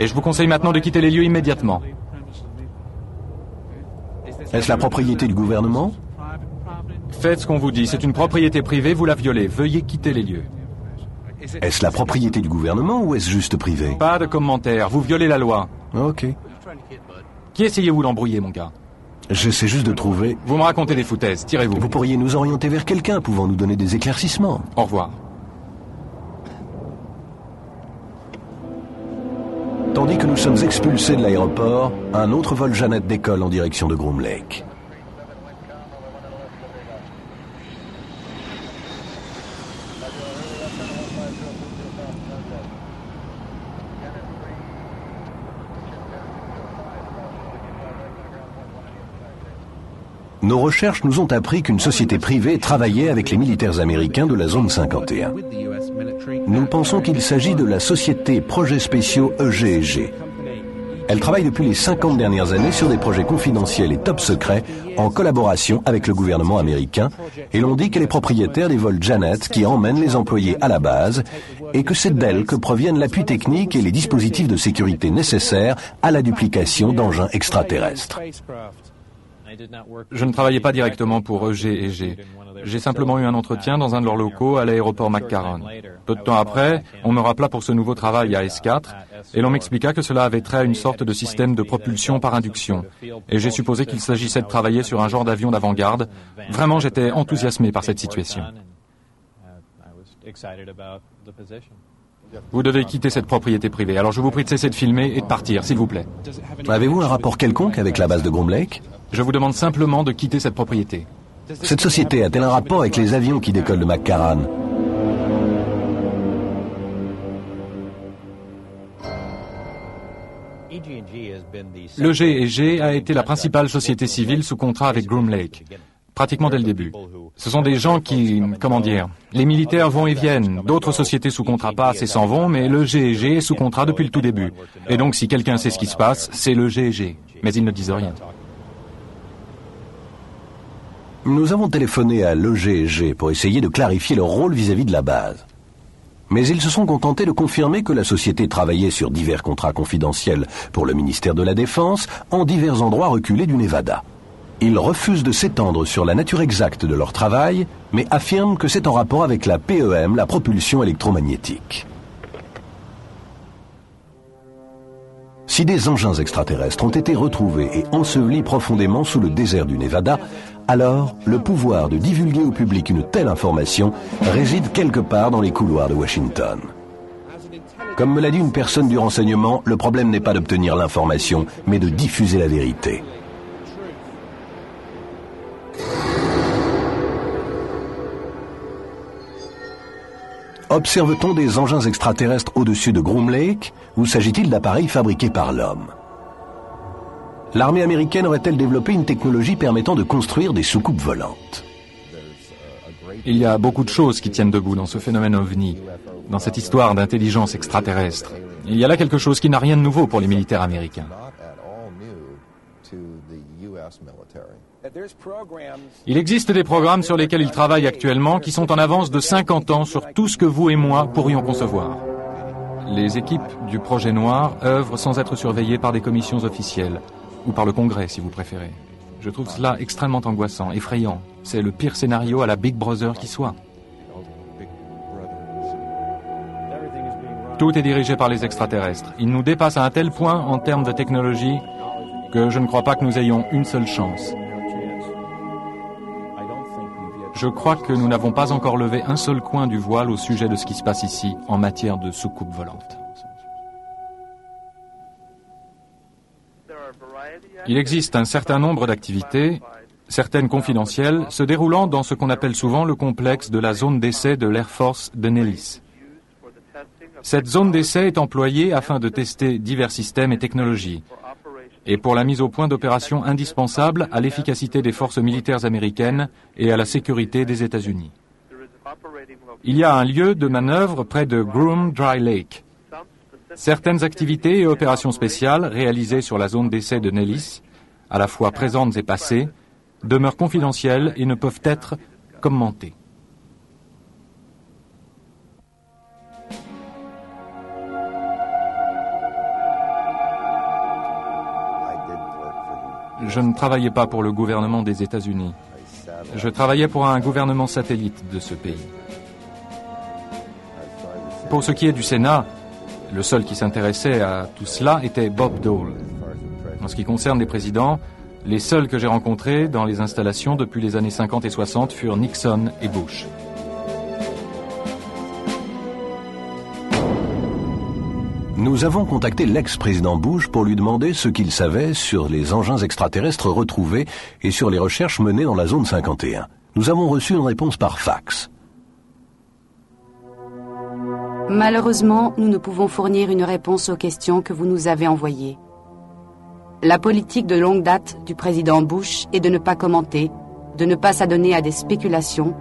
S2: Et je vous conseille maintenant de quitter les lieux immédiatement.
S1: Est-ce la propriété du gouvernement?
S2: Faites ce qu'on vous dit. C'est une propriété privée, vous la violez. Veuillez quitter les lieux.
S1: Est-ce la propriété du gouvernement ou est-ce juste privé?
S2: Pas de commentaires. Vous violez la loi.
S1: Ok.
S2: Qui essayez-vous d'embrouiller, mon gars?
S1: J'essaie juste de trouver...
S2: Vous me racontez des foutaises. Tirez-vous.
S1: Vous pourriez nous orienter vers quelqu'un pouvant nous donner des éclaircissements.
S2: Au revoir.
S1: Tandis que nous sommes expulsés de l'aéroport, un autre vol Jeannette décolle en direction de Groom Lake. Nos recherches nous ont appris qu'une société privée travaillait avec les militaires américains de la zone 51. Nous pensons qu'il s'agit de la société Projets Spéciaux EG&G. Elle travaille depuis les 50 dernières années sur des projets confidentiels et top secrets en collaboration avec le gouvernement américain et l'on dit qu'elle est propriétaire des vols Janet qui emmènent les employés à la base et que c'est d'elle que proviennent l'appui technique et les dispositifs de sécurité nécessaires à la duplication d'engins extraterrestres.
S2: Je ne travaillais pas directement pour EG&G. J'ai simplement eu un entretien dans un de leurs locaux à l'aéroport McCarran. Peu de temps après, on me rappela pour ce nouveau travail à S4 et l'on m'expliqua que cela avait trait à une sorte de système de propulsion par induction. Et j'ai supposé qu'il s'agissait de travailler sur un genre d'avion d'avant-garde. Vraiment, j'étais enthousiasmé par cette situation. Vous devez quitter cette propriété privée. Alors je vous prie de cesser de filmer et de partir, s'il vous plaît.
S1: Avez-vous un rapport quelconque avec la base de Groom Lake?
S2: Je vous demande simplement de quitter cette propriété.
S1: Cette société a-t-elle un rapport avec les avions qui décollent de McCarran?
S2: Le G&G a été la principale société civile sous contrat avec Groom Lake, pratiquement dès le début. Ce sont des gens qui, comment dire, les militaires vont et viennent, d'autres sociétés sous contrat passent et s'en vont, mais le G&G est sous contrat depuis le tout début. Et donc si quelqu'un sait ce qui se passe, c'est le G&G. Mais ils ne disent rien.
S1: Nous avons téléphoné à l'EG&G pour essayer de clarifier leur rôle vis-à-vis de la base. Mais ils se sont contentés de confirmer que la société travaillait sur divers contrats confidentiels pour le ministère de la Défense en divers endroits reculés du Nevada. Ils refusent de s'étendre sur la nature exacte de leur travail, mais affirment que c'est en rapport avec la PEM, la propulsion électromagnétique. Si des engins extraterrestres ont été retrouvés et ensevelis profondément sous le désert du Nevada, alors le pouvoir de divulguer au public une telle information réside quelque part dans les couloirs de Washington. Comme me l'a dit une personne du renseignement, le problème n'est pas d'obtenir l'information, mais de diffuser la vérité. Observe-t-on des engins extraterrestres au-dessus de Groom Lake ou s'agit-il d'appareils fabriqués par l'homme? L'armée américaine aurait-elle développé une technologie permettant de construire des soucoupes volantes?
S2: Il y a beaucoup de choses qui tiennent debout dans ce phénomène ovni, dans cette histoire d'intelligence extraterrestre. Il y a là quelque chose qui n'a rien de nouveau pour les militaires américains. Il existe des programmes sur lesquels ils travaillent actuellement qui sont en avance de 50 ans sur tout ce que vous et moi pourrions concevoir. Les équipes du Projet Noir œuvrent sans être surveillées par des commissions officielles, ou par le Congrès si vous préférez. Je trouve cela extrêmement angoissant, effrayant. C'est le pire scénario à la Big Brother qui soit. Tout est dirigé par les extraterrestres. Ils nous dépassent à un tel point en termes de technologie que je ne crois pas que nous ayons une seule chance. Je crois que nous n'avons pas encore levé un seul coin du voile au sujet de ce qui se passe ici en matière de soucoupe volante. Il existe un certain nombre d'activités, certaines confidentielles, se déroulant dans ce qu'on appelle souvent le complexe de la zone d'essai de l'Air Force de Nellis. Cette zone d'essai est employée afin de tester divers systèmes et technologies, et pour la mise au point d'opérations indispensables à l'efficacité des forces militaires américaines et à la sécurité des États-Unis. Il y a un lieu de manœuvre près de Groom Dry Lake. Certaines activités et opérations spéciales réalisées sur la zone d'essai de Nellis, à la fois présentes et passées, demeurent confidentielles et ne peuvent être commentées. Je ne travaillais pas pour le gouvernement des États-Unis. Je travaillais pour un gouvernement satellite de ce pays. Pour ce qui est du Sénat, le seul qui s'intéressait à tout cela était Bob Dole. En ce qui concerne les présidents, les seuls que j'ai rencontrés dans les installations depuis les années 50 et 60 furent Nixon et Bush.
S1: Nous avons contacté l'ex-président Bush pour lui demander ce qu'il savait sur les engins extraterrestres retrouvés et sur les recherches menées dans la zone 51. Nous avons reçu une réponse par fax.
S3: Malheureusement, nous ne pouvons fournir une réponse aux questions que vous nous avez envoyées. La politique de longue date du président Bush est de ne pas commenter, de ne pas s'adonner à des spéculations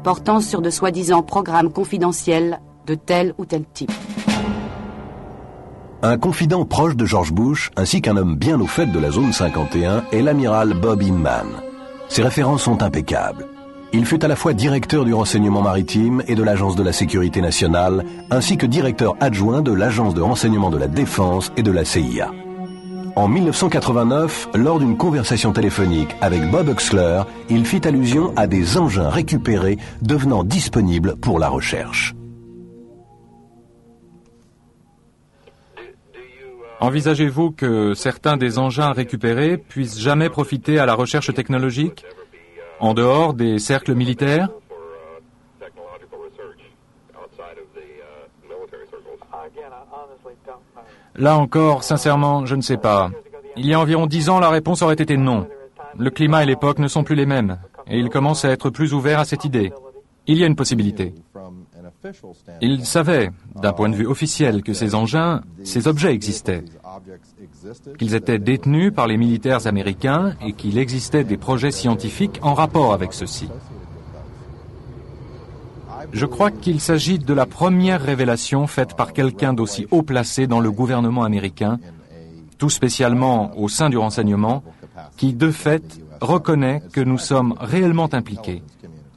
S3: portant sur de soi-disant programmes confidentiels de tel ou tel type.
S1: Un confident proche de George Bush, ainsi qu'un homme bien au fait de la zone 51, est l'amiral Bob Inman. Ses références sont impeccables. Il fut à la fois directeur du renseignement maritime et de l'Agence de la sécurité nationale, ainsi que directeur adjoint de l'Agence de renseignement de la défense et de la CIA. En 1989, lors d'une conversation téléphonique avec Bob Uxler, il fit allusion à des engins récupérés devenant disponibles pour la recherche.
S2: Envisagez-vous que certains des engins récupérés puissent jamais profiter à la recherche technologique, en dehors des cercles militaires? Là encore, sincèrement, je ne sais pas. Il y a environ 10 ans, la réponse aurait été non. Le climat et l'époque ne sont plus les mêmes, et ils commencent à être plus ouverts à cette idée. Il y a une possibilité. Ils savaient, d'un point de vue officiel, que ces engins, ces objets existaient, qu'ils étaient détenus par les militaires américains et qu'il existait des projets scientifiques en rapport avec ceux-ci. Je crois qu'il s'agit de la première révélation faite par quelqu'un d'aussi haut placé dans le gouvernement américain, tout spécialement au sein du renseignement, qui, de fait, reconnaît que nous sommes réellement impliqués,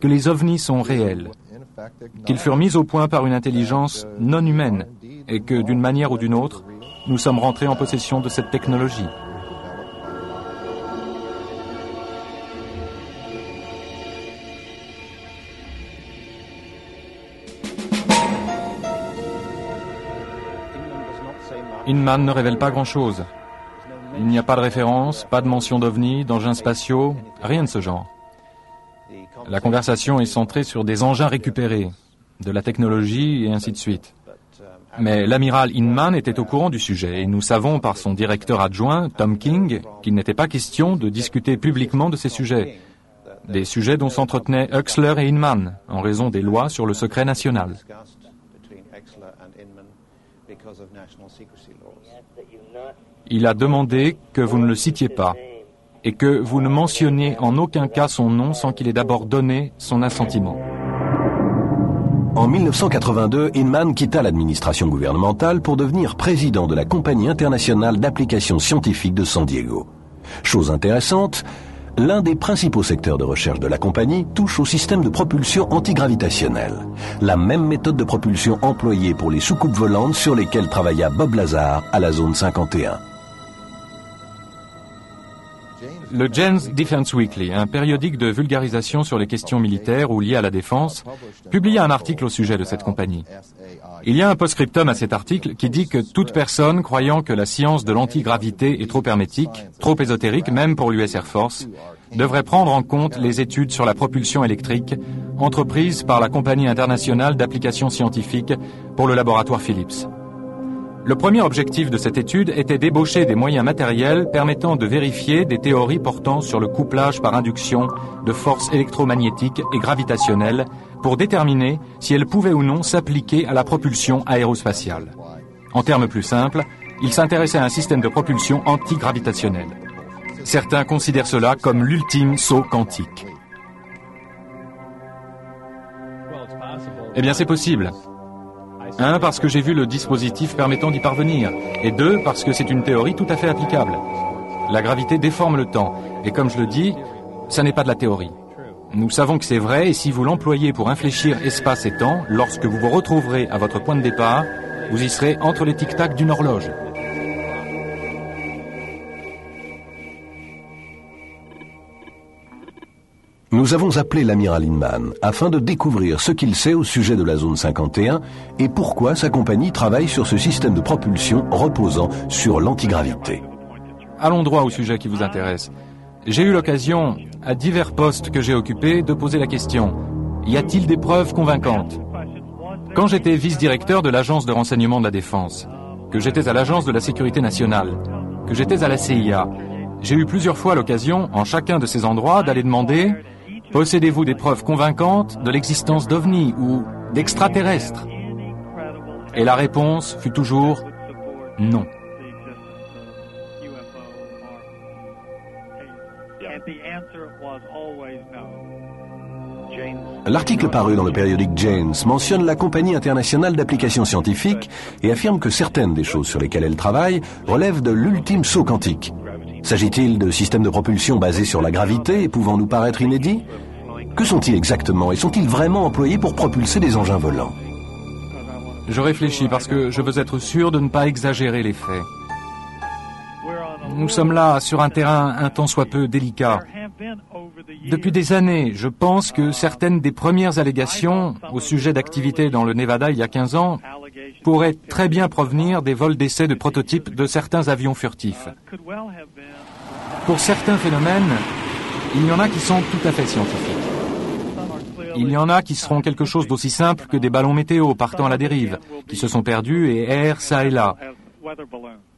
S2: que les ovnis sont réels, qu'ils furent mis au point par une intelligence non humaine et que, d'une manière ou d'une autre, nous sommes rentrés en possession de cette technologie. Inman ne révèle pas grand-chose. Il n'y a pas de référence, pas de mention d'ovnis, d'engins spatiaux, rien de ce genre. La conversation est centrée sur des engins récupérés, de la technologie et ainsi de suite. Mais l'amiral Inman était au courant du sujet et nous savons par son directeur adjoint, Tom King, qu'il n'était pas question de discuter publiquement de ces sujets. Des sujets dont s'entretenaient Uxler et Inman en raison des lois sur le secret national. Il a demandé que vous ne le citiez pas et que vous ne mentionniez en aucun cas son nom sans qu'il ait d'abord donné son assentiment.
S1: En 1982, Inman quitta l'administration gouvernementale pour devenir président de la Compagnie internationale d'applications scientifiques de San Diego. Chose intéressante, l'un des principaux secteurs de recherche de la compagnie touche au système de propulsion antigravitationnelle, la même méthode de propulsion employée pour les soucoupes volantes sur lesquelles travailla Bob Lazar à la zone 51.
S2: Le Jane's Defense Weekly, un périodique de vulgarisation sur les questions militaires ou liées à la défense, publia un article au sujet de cette compagnie. Il y a un post-scriptum à cet article qui dit que toute personne croyant que la science de l'antigravité est trop hermétique, trop ésotérique même pour l'US Air Force, devrait prendre en compte les études sur la propulsion électrique entreprises par la Compagnie internationale d'applications scientifiques pour le laboratoire Phillips. Le premier objectif de cette étude était d'ébaucher des moyens matériels permettant de vérifier des théories portant sur le couplage par induction de forces électromagnétiques et gravitationnelles pour déterminer si elles pouvaient ou non s'appliquer à la propulsion aérospatiale. En termes plus simples, il s'intéressait à un système de propulsion antigravitationnel. Certains considèrent cela comme l'ultime saut quantique. Eh bien, c'est possible. 1, parce que j'ai vu le dispositif permettant d'y parvenir. Et 2, parce que c'est une théorie tout à fait applicable. La gravité déforme le temps. Et comme je le dis, ça n'est pas de la théorie. Nous savons que c'est vrai, et si vous l'employez pour infléchir espace et temps, lorsque vous vous retrouverez à votre point de départ, vous y serez entre les tic-tac d'une horloge.
S1: Nous avons appelé l'amiral Inman afin de découvrir ce qu'il sait au sujet de la zone 51 et pourquoi sa compagnie travaille sur ce système de propulsion reposant sur l'antigravité.
S2: Allons droit au sujet qui vous intéresse. J'ai eu l'occasion, à divers postes que j'ai occupés, de poser la question « Y a-t-il des preuves convaincantes ?» Quand j'étais vice-directeur de l'Agence de renseignement de la Défense, que j'étais à l'Agence de la Sécurité nationale, que j'étais à la CIA, j'ai eu plusieurs fois l'occasion, en chacun de ces endroits, d'aller demander « Possédez-vous des preuves convaincantes de l'existence d'ovnis ou d'extraterrestres ?» Et la réponse fut toujours « non ».
S1: L'article paru dans le périodique Jane's mentionne la Compagnie internationale d'applications scientifiques et affirme que certaines des choses sur lesquelles elle travaille relèvent de l'ultime saut quantique. S'agit-il de systèmes de propulsion basés sur la gravité et pouvant nous paraître inédits? Que sont-ils exactement et sont-ils vraiment employés pour propulser des engins volants?
S2: Je réfléchis parce que je veux être sûr de ne pas exagérer les faits. Nous sommes là sur un terrain un tant soit peu délicat. Depuis des années, je pense que certaines des premières allégations au sujet d'activités dans le Nevada il y a 15 ans pourraient très bien provenir des vols d'essais de prototypes de certains avions furtifs. Pour certains phénomènes, il y en a qui sont tout à fait scientifiques. Il y en a qui seront quelque chose d'aussi simple que des ballons météo partant à la dérive, qui se sont perdus et errent ça et là.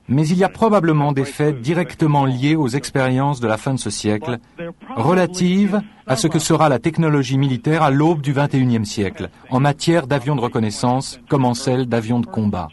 S2: Mais il y a probablement des faits directement liés aux expériences de la fin de ce siècle, relatives à ce que sera la technologie militaire à l'aube du XXIe siècle, en matière d'avions de reconnaissance comme en celle d'avions de combat.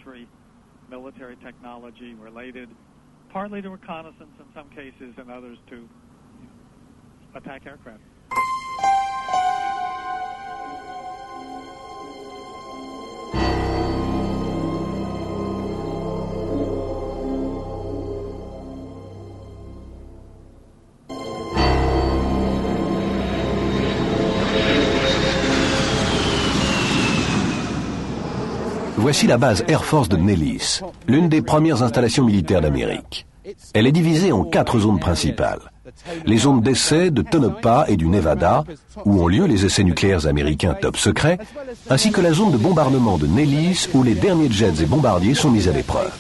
S1: Voici la base Air Force de Nellis, l'une des premières installations militaires d'Amérique. Elle est divisée en 4 zones principales. Les zones d'essai de Tonopah et du Nevada, où ont lieu les essais nucléaires américains top secret, ainsi que la zone de bombardement de Nellis, où les derniers jets et bombardiers sont mis à l'épreuve.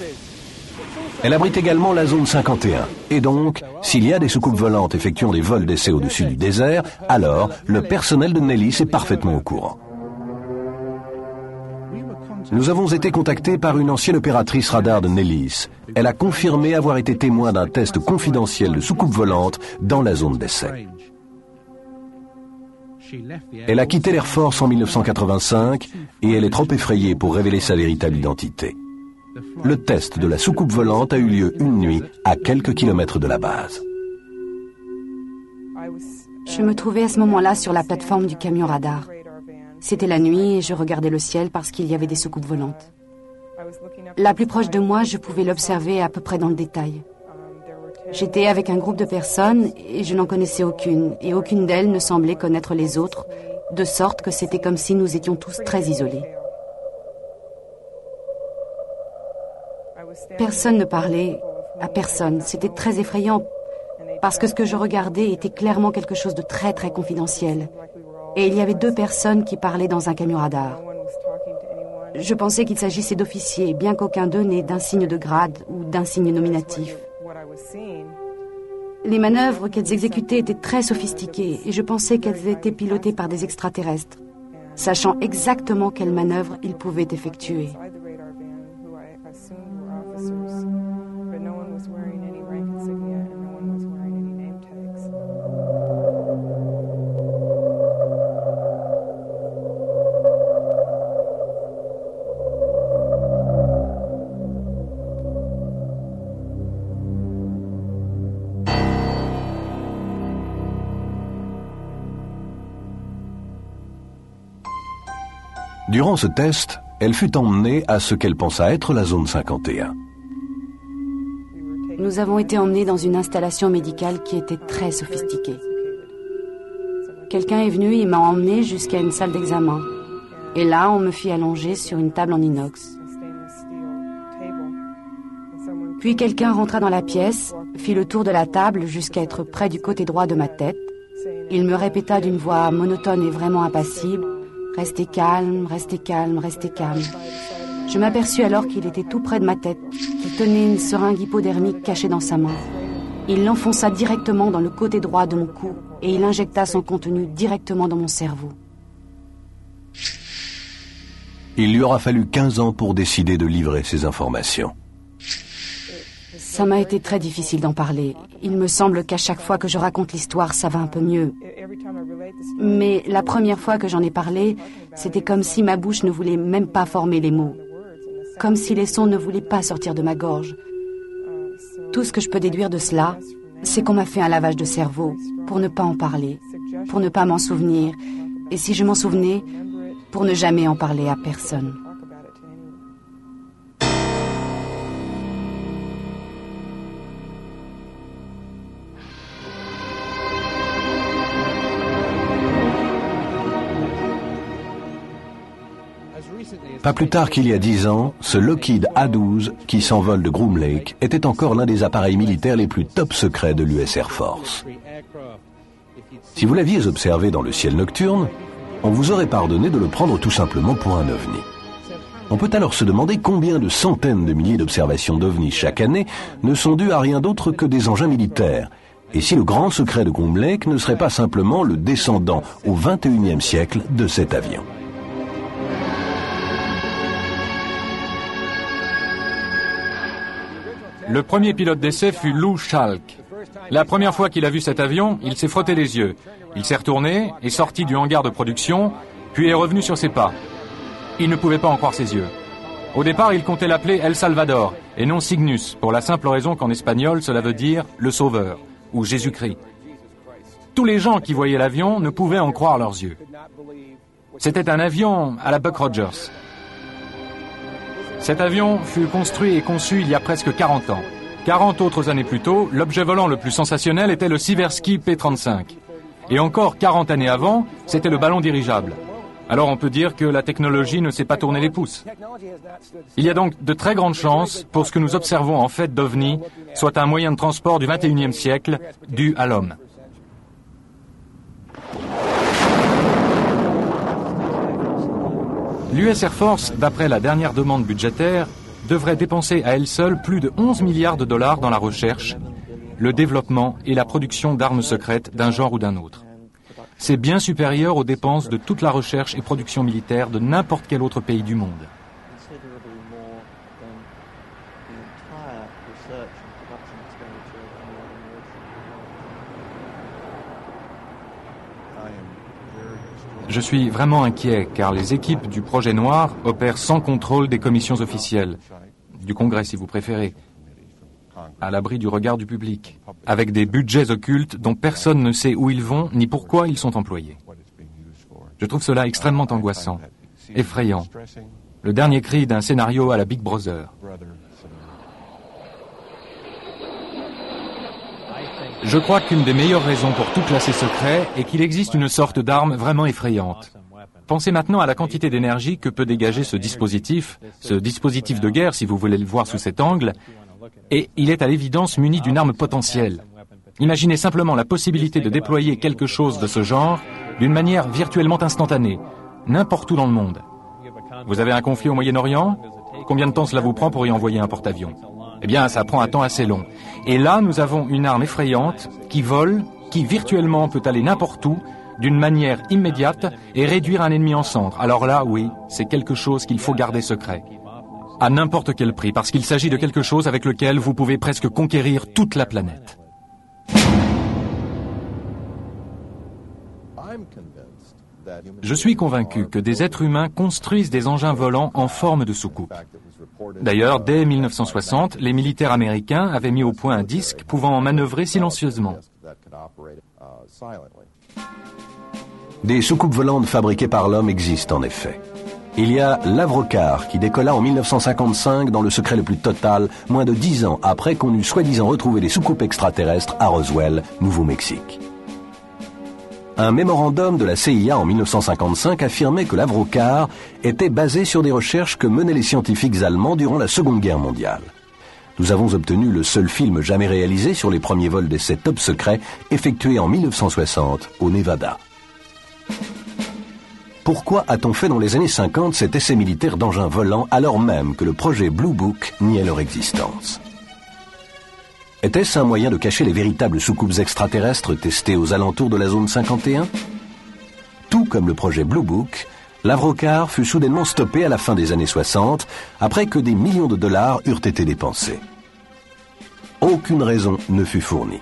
S1: Elle abrite également la zone 51, et donc, s'il y a des soucoupes volantes effectuant des vols d'essai au-dessus du désert, alors le personnel de Nellis est parfaitement au courant. Nous avons été contactés par une ancienne opératrice radar de Nellis. Elle a confirmé avoir été témoin d'un test confidentiel de soucoupe volante dans la zone d'essai. Elle a quitté l'Air Force en 1985 et elle est trop effrayée pour révéler sa véritable identité. Le test de la soucoupe volante a eu lieu une nuit à quelques kilomètres de la base.
S3: Je me trouvais à ce moment-là sur la plateforme du camion radar. C'était la nuit et je regardais le ciel parce qu'il y avait des soucoupes volantes. La plus proche de moi, je pouvais l'observer à peu près dans le détail. J'étais avec un groupe de personnes et je n'en connaissais aucune, et aucune d'elles ne semblait connaître les autres, de sorte que c'était comme si nous étions tous très isolés. Personne ne parlait à personne, c'était très effrayant. parce que ce que je regardais était clairement quelque chose de très très confidentiel. Et il y avait 2 personnes qui parlaient dans un camion radar. Je pensais qu'il s'agissait d'officiers, bien qu'aucun d'eux n'ait d'insigne de grade ou d'insigne nominatif. Les manœuvres qu'elles exécutaient étaient très sophistiquées et je pensais qu'elles étaient pilotées par des extraterrestres, sachant exactement quelles manœuvres ils pouvaient effectuer.
S1: Durant ce test, elle fut emmenée à ce qu'elle pensa être la zone 51.
S3: Nous avons été emmenés dans une installation médicale qui était très sophistiquée. Quelqu'un est venu et m'a emmené jusqu'à une salle d'examen. Et là, on me fit allonger sur une table en inox. Puis quelqu'un rentra dans la pièce, fit le tour de la table jusqu'à être près du côté droit de ma tête. Il me répéta d'une voix monotone et vraiment impassible: « Restez calme, restez calme, restez calme. » Je m'aperçus alors qu'il était tout près de ma tête, qu'il tenait une seringue hypodermique cachée dans sa main. Il l'enfonça directement dans le côté droit de mon cou et il injecta son contenu directement dans mon cerveau.
S1: Il lui aura fallu 15 ans pour décider de livrer ces informations.
S3: Ça m'a été très difficile d'en parler. Il me semble qu'à chaque fois que je raconte l'histoire, ça va un peu mieux. Mais la première fois que j'en ai parlé, c'était comme si ma bouche ne voulait même pas former les mots. Comme si les sons ne voulaient pas sortir de ma gorge. Tout ce que je peux déduire de cela, c'est qu'on m'a fait un lavage de cerveau pour ne pas en parler, pour ne pas m'en souvenir, et si je m'en souvenais, pour ne jamais en parler à personne.
S1: Pas plus tard qu'il y a 10 ans, ce Lockheed A-12 qui s'envole de Groom Lake était encore l'un des appareils militaires les plus top secrets de l'US Air Force. Si vous l'aviez observé dans le ciel nocturne, on vous aurait pardonné de le prendre tout simplement pour un ovni. On peut alors se demander combien de centaines de milliers d'observations d'ovnis chaque année ne sont dues à rien d'autre que des engins militaires, et si le grand secret de Groom Lake ne serait pas simplement le descendant au XXIe siècle de cet avion.
S2: Le premier pilote d'essai fut Lou Schalk. La première fois qu'il a vu cet avion, il s'est frotté les yeux. Il s'est retourné, est sorti du hangar de production, puis est revenu sur ses pas. Il ne pouvait pas en croire ses yeux. Au départ, il comptait l'appeler El Salvador, et non Cygnus, pour la simple raison qu'en espagnol, cela veut dire « le Sauveur » ou « Jésus-Christ ». Tous les gens qui voyaient l'avion ne pouvaient en croire leurs yeux. C'était un avion à la Buck Rogers. Cet avion fut construit et conçu il y a presque 40 ans. 40 autres années plus tôt, l'objet volant le plus sensationnel était le Sikorsky P-35. Et encore 40 années avant, c'était le ballon dirigeable. Alors on peut dire que la technologie ne s'est pas tourné les pouces. Il y a donc de très grandes chances pour ce que nous observons en fait d'OVNI soit un moyen de transport du XXIe siècle dû à l'homme. L'US Air Force, d'après la dernière demande budgétaire, devrait dépenser à elle seule plus de 11 milliards de dollars dans la recherche, le développement et la production d'armes secrètes d'un genre ou d'un autre. C'est bien supérieur aux dépenses de toute la recherche et production militaire de n'importe quel autre pays du monde. Je suis vraiment inquiet car les équipes du projet noir opèrent sans contrôle des commissions officielles, du Congrès si vous préférez, à l'abri du regard du public, avec des budgets occultes dont personne ne sait où ils vont ni pourquoi ils sont employés. Je trouve cela extrêmement angoissant, effrayant, le dernier cri d'un scénario à la Big Brother. Je crois qu'une des meilleures raisons pour tout classer secret est qu'il existe une sorte d'arme vraiment effrayante. Pensez maintenant à la quantité d'énergie que peut dégager ce dispositif de guerre, si vous voulez le voir sous cet angle, et il est à l'évidence muni d'une arme potentielle. Imaginez simplement la possibilité de déployer quelque chose de ce genre d'une manière virtuellement instantanée, n'importe où dans le monde. Vous avez un conflit au Moyen-Orient? Combien de temps cela vous prend pour y envoyer un porte-avions? Eh bien, ça prend un temps assez long. Et là, nous avons une arme effrayante qui vole, qui virtuellement peut aller n'importe où, d'une manière immédiate, et réduire un ennemi en cendres. Alors là, oui, c'est quelque chose qu'il faut garder secret. À n'importe quel prix, parce qu'il s'agit de quelque chose avec lequel vous pouvez presque conquérir toute la planète. Je suis convaincu que des êtres humains construisent des engins volants en forme de soucoupe. D'ailleurs, dès 1960, les militaires américains avaient mis au point un disque pouvant manœuvrer silencieusement.
S1: Des soucoupes volantes fabriquées par l'homme existent en effet. Il y a l'Avrocar qui décolla en 1955 dans le secret le plus total, moins de 10 ans après qu'on eût soi-disant retrouvé des soucoupes extraterrestres à Roswell, Nouveau-Mexique. Un mémorandum de la CIA en 1955 affirmait que l'Avrocar était basé sur des recherches que menaient les scientifiques allemands durant la Seconde Guerre mondiale. Nous avons obtenu le seul film jamais réalisé sur les premiers vols d'essais top secrets effectués en 1960 au Nevada. Pourquoi a-t-on fait dans les années 50 cet essai militaire d'engins volants alors même que le projet Blue Book niait leur existence? Était-ce un moyen de cacher les véritables soucoupes extraterrestres testées aux alentours de la zone 51? Tout comme le projet Blue Book, l'Avrocar fut soudainement stoppé à la fin des années 60 après que des millions de dollars eurent été dépensés. Aucune raison ne fut fournie.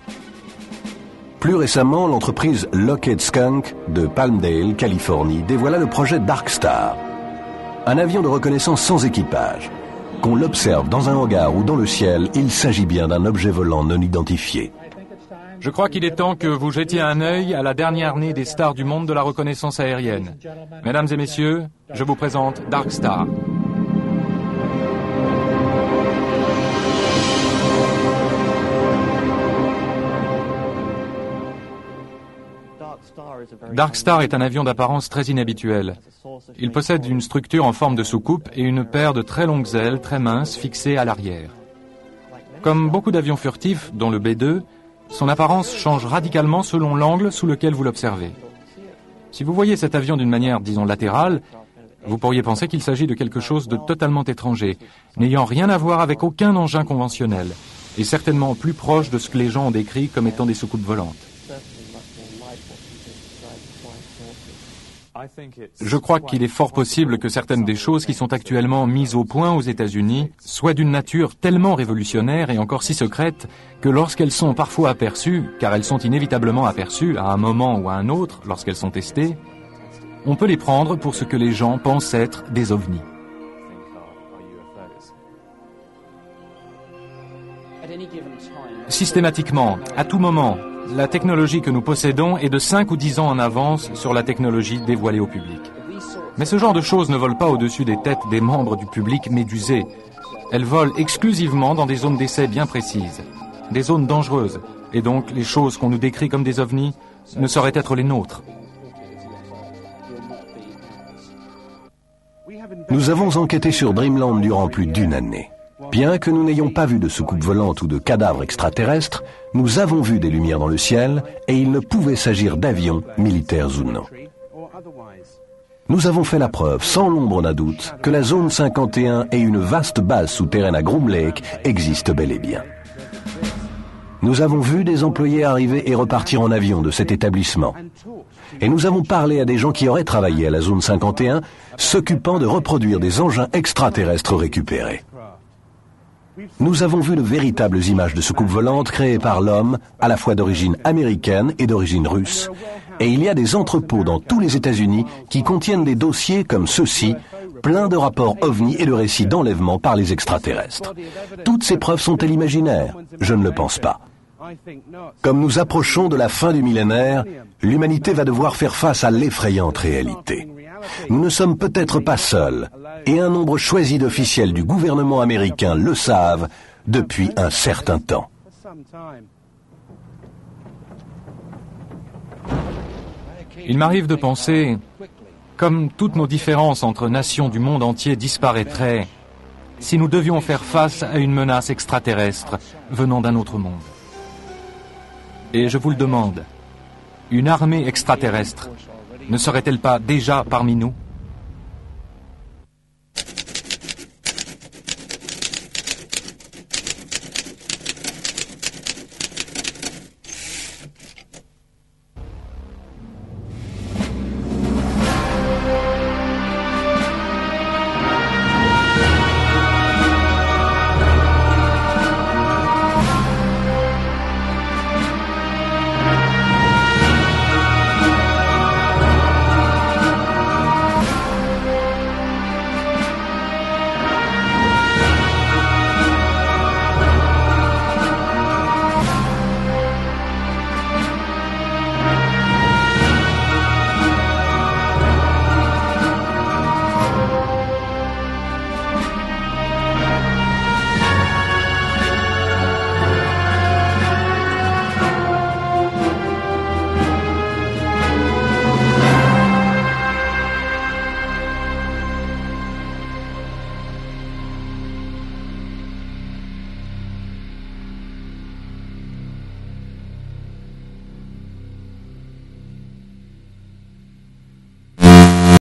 S1: Plus récemment, l'entreprise Lockheed Skunk de Palmdale, Californie, dévoila le projet Dark Star, un avion de reconnaissance sans équipage. Qu'on l'observe dans un hangar ou dans le ciel, il s'agit bien d'un objet volant non identifié.
S2: Je crois qu'il est temps que vous jetiez un œil à la dernière née des stars du monde de la reconnaissance aérienne. Mesdames et messieurs, je vous présente Dark Star. Dark Star est un avion d'apparence très inhabituelle. Il possède une structure en forme de soucoupe et une paire de très longues ailes très minces fixées à l'arrière. Comme beaucoup d'avions furtifs, dont le B-2, son apparence change radicalement selon l'angle sous lequel vous l'observez. Si vous voyez cet avion d'une manière, disons, latérale, vous pourriez penser qu'il s'agit de quelque chose de totalement étranger, n'ayant rien à voir avec aucun engin conventionnel, et certainement plus proche de ce que les gens ont décrit comme étant des soucoupes volantes. Je crois qu'il est fort possible que certaines des choses qui sont actuellement mises au point aux États-Unis soient d'une nature tellement révolutionnaire et encore si secrète que lorsqu'elles sont parfois aperçues, car elles sont inévitablement aperçues à un moment ou à un autre lorsqu'elles sont testées, on peut les prendre pour ce que les gens pensent être des ovnis. Systématiquement, à tout moment, la technologie que nous possédons est de 5 ou 10 ans en avance sur la technologie dévoilée au public. Mais ce genre de choses ne vole pas au-dessus des têtes des membres du public médusés. Elles volent exclusivement dans des zones d'essai bien précises, des zones dangereuses, et donc les choses qu'on nous décrit comme des ovnis ne sauraient être les nôtres.
S1: Nous avons enquêté sur Dreamland durant plus d'une année. Bien que nous n'ayons pas vu de soucoupe volante ou de cadavres extraterrestres, nous avons vu des lumières dans le ciel et il ne pouvait s'agir d'avions, militaires ou non. Nous avons fait la preuve, sans l'ombre d'un doute, que la zone 51 et une vaste base souterraine à Groom Lake existent bel et bien. Nous avons vu des employés arriver et repartir en avion de cet établissement. Et nous avons parlé à des gens qui auraient travaillé à la zone 51, s'occupant de reproduire des engins extraterrestres récupérés. Nous avons vu de véritables images de soucoupes volantes créées par l'homme, à la fois d'origine américaine et d'origine russe. Et il y a des entrepôts dans tous les États-Unis qui contiennent des dossiers comme ceux-ci, pleins de rapports ovnis et de récits d'enlèvement par les extraterrestres. Toutes ces preuves sont-elles imaginaires? Je ne le pense pas. Comme nous approchons de la fin du millénaire, l'humanité va devoir faire face à l'effrayante réalité. Nous ne sommes peut-être pas seuls, et un nombre choisi d'officiels du gouvernement américain le savent depuis un certain temps.
S2: Il m'arrive de penser, comme toutes nos différences entre nations du monde entier disparaîtraient, si nous devions faire face à une menace extraterrestre venant d'un autre monde. Et je vous le demande, une armée extraterrestre ne serait-elle pas déjà parmi nous ?